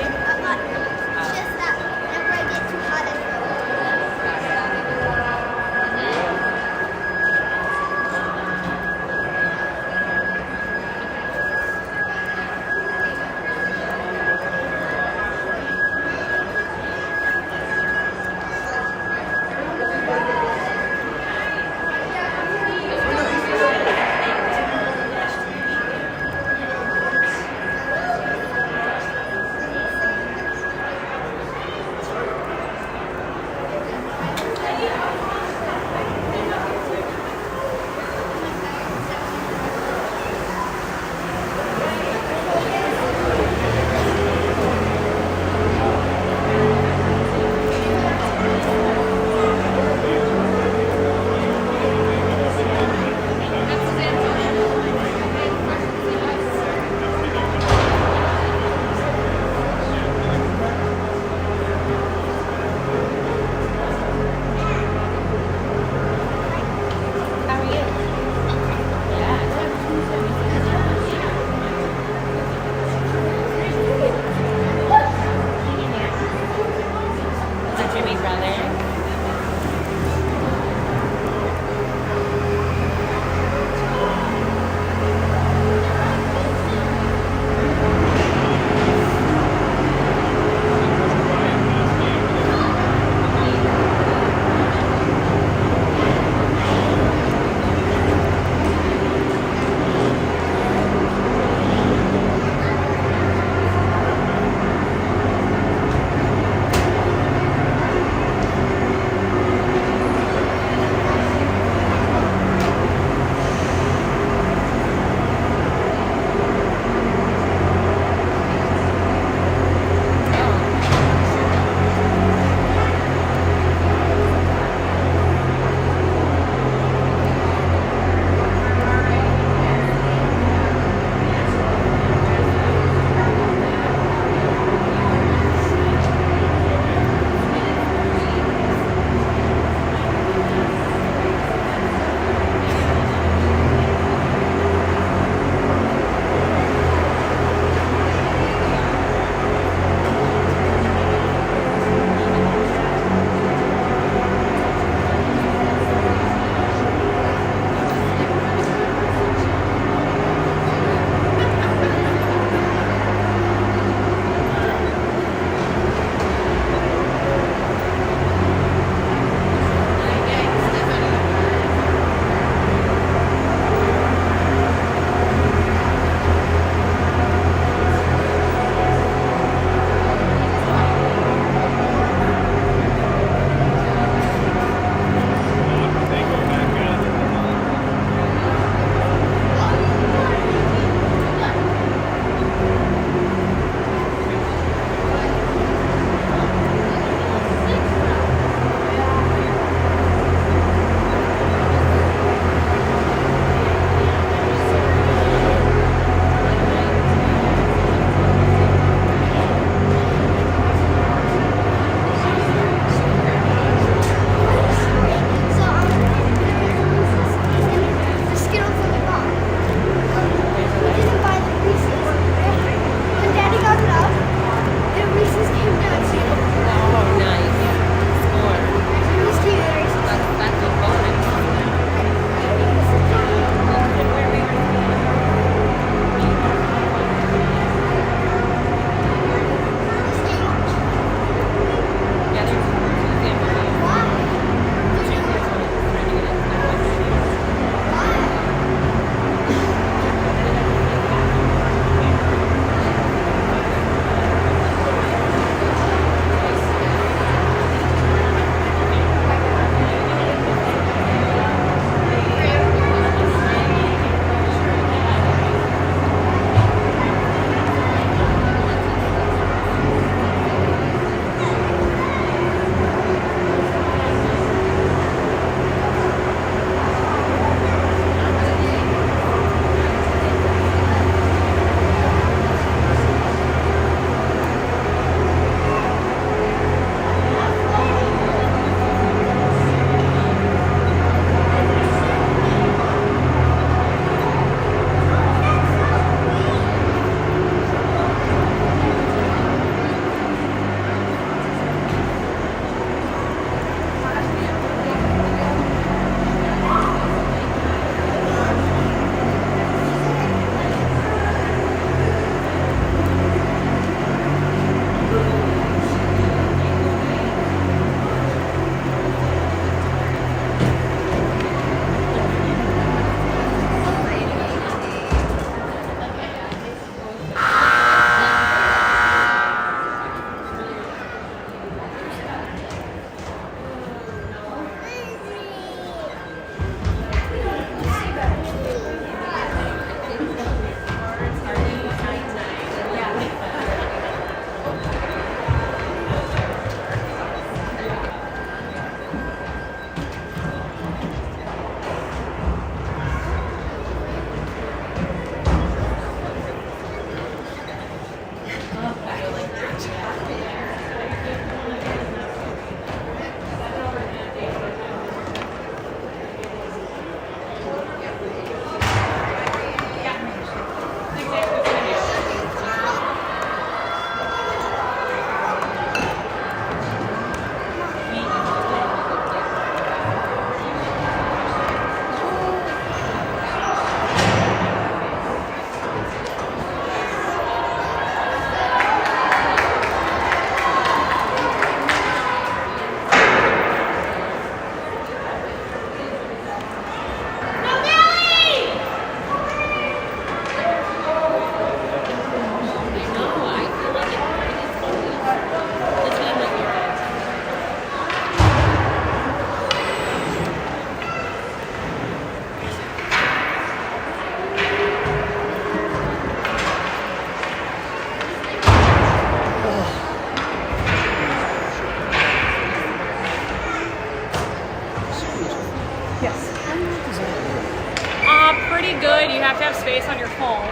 good. You have to have space on your phone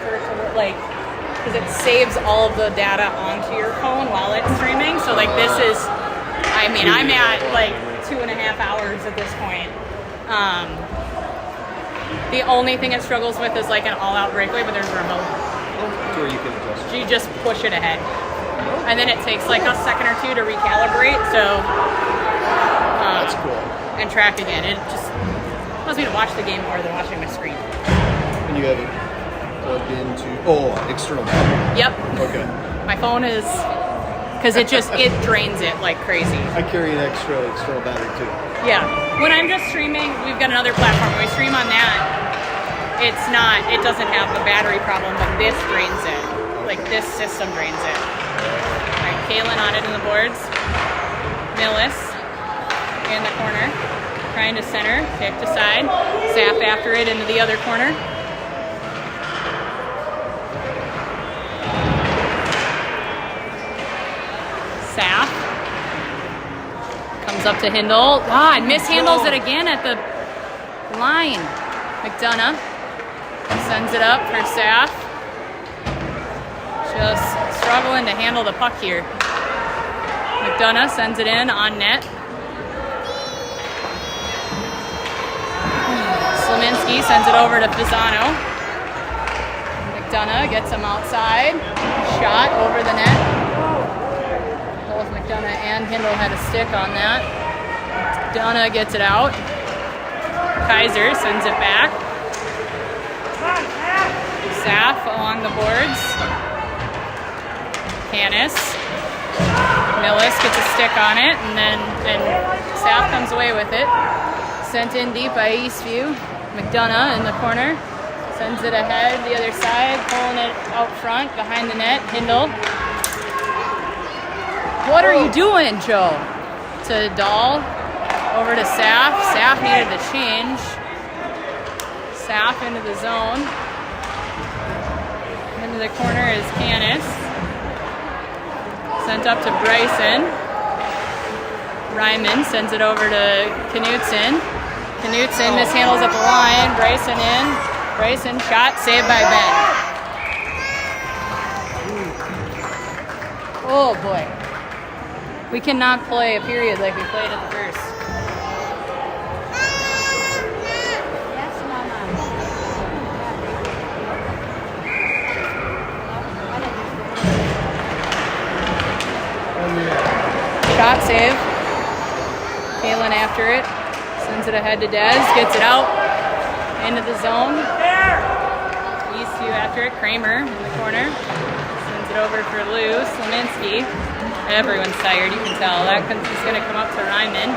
for it to work, like, because it saves all of the data onto your phone while it's streaming. So like this is, I mean, I'm at like 2.5 hours at this point. The only thing it struggles with is like an all-out breakaway, but there's a remote. To where you can adjust. You just push it ahead, and then it takes like a second or two to recalibrate. So That's cool. and track again. It just allows me to watch the game more than watching my screen. And you have it plugged into external battery. Yep. Okay. My phone is, because it drains it like crazy. I carry an extra external battery too. Yeah. When I'm just streaming, we've got another platform. When we stream on that, it doesn't have the battery problem, but this drains it. Like this system drains it. All right, Kaylin on it in the boards. Millis in the corner, trying to center, kick to side. Zap after it into the other corner. Saf comes up to Hindle. God, mishandles it again at the line. McDonough sends it up for Saf. Just struggling to handle the puck here. McDonough sends it in on net. Slominski sends it over to Pisano. McDonough gets him outside. Shot over the net. Both McDonough and Hindle had a stick on that. McDonough gets it out. Kaiser sends it back. Saf along the boards. Canis. Millis gets a stick on it, and Saf comes away with it. Sent in deep by Eastview. McDonough in the corner. Sends it ahead the other side, pulling it out front behind the net. Hindle. What are you doing, Joe? To Dahl. Over to Saf. Saf needed the change. Saf into the zone. Into the corner is Canis. Sent up to Bryson. Ryman sends it over to Knutson. Knutson mishandles at the line. Bryson in. Bryson shot, saved by Ben. Oh boy. We cannot play a period like we played at the first. Yes, Mama. Shot save. Kaylin after it. Sends it ahead to Dez. Gets it out. Into the zone. Eastview after it. Kramer in the corner. Sends it over for Lou. Slominski. Everyone's tired, you can tell. That is going to come up to Ryman.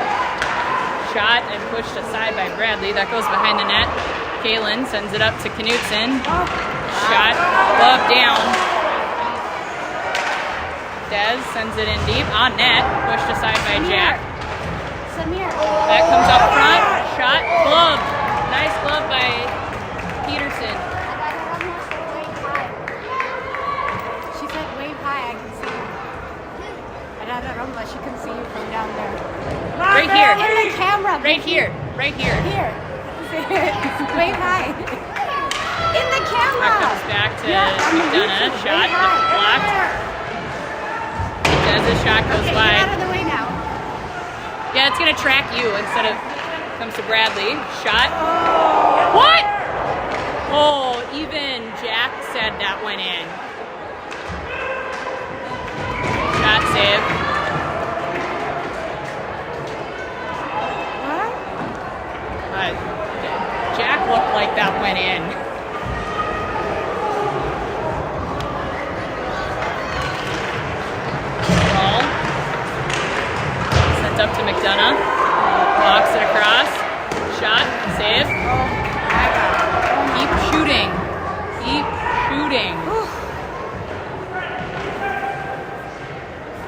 Shot and pushed aside by Bradley. That goes behind the net. Kaylin sends it up to Knutson. Shot. Glove down. Dez sends it in deep. On net. Pushed aside by Jack. Samir. That comes up front. Shot. Glove. Nice glove by Peterson. She said wave high, I can see you. Rumba, she can see you from down there. Right here. In the camera. Right here. Right here. Here. Wave high. In the camera. That comes back to McDonough. Shot. Blocked. As the shot goes Okay, by. get out of the way now. Yeah, it's going to track you instead of comes to Bradley. Shot. What? Oh, even Jack said that went in. Shot save. What? Jack looked like that went in. Ball. Sent up to McDonough. Walks it across. Shot. Save. Keep shooting. Keep shooting.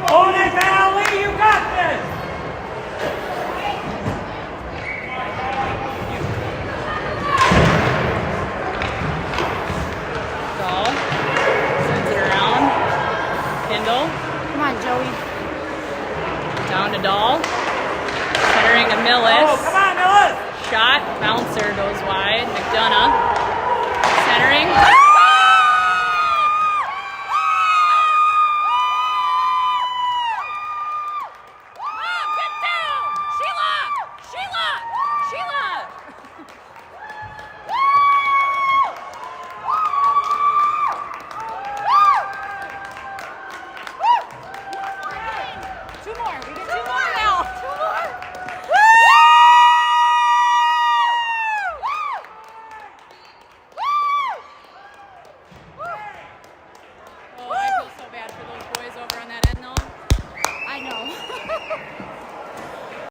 Hold it, Valley, you got this! Dahl sends it around. Kindle Come on, Joey. down to Dahl. Centering to Millis. Oh, come on, Millis! Shot, bouncer. battering.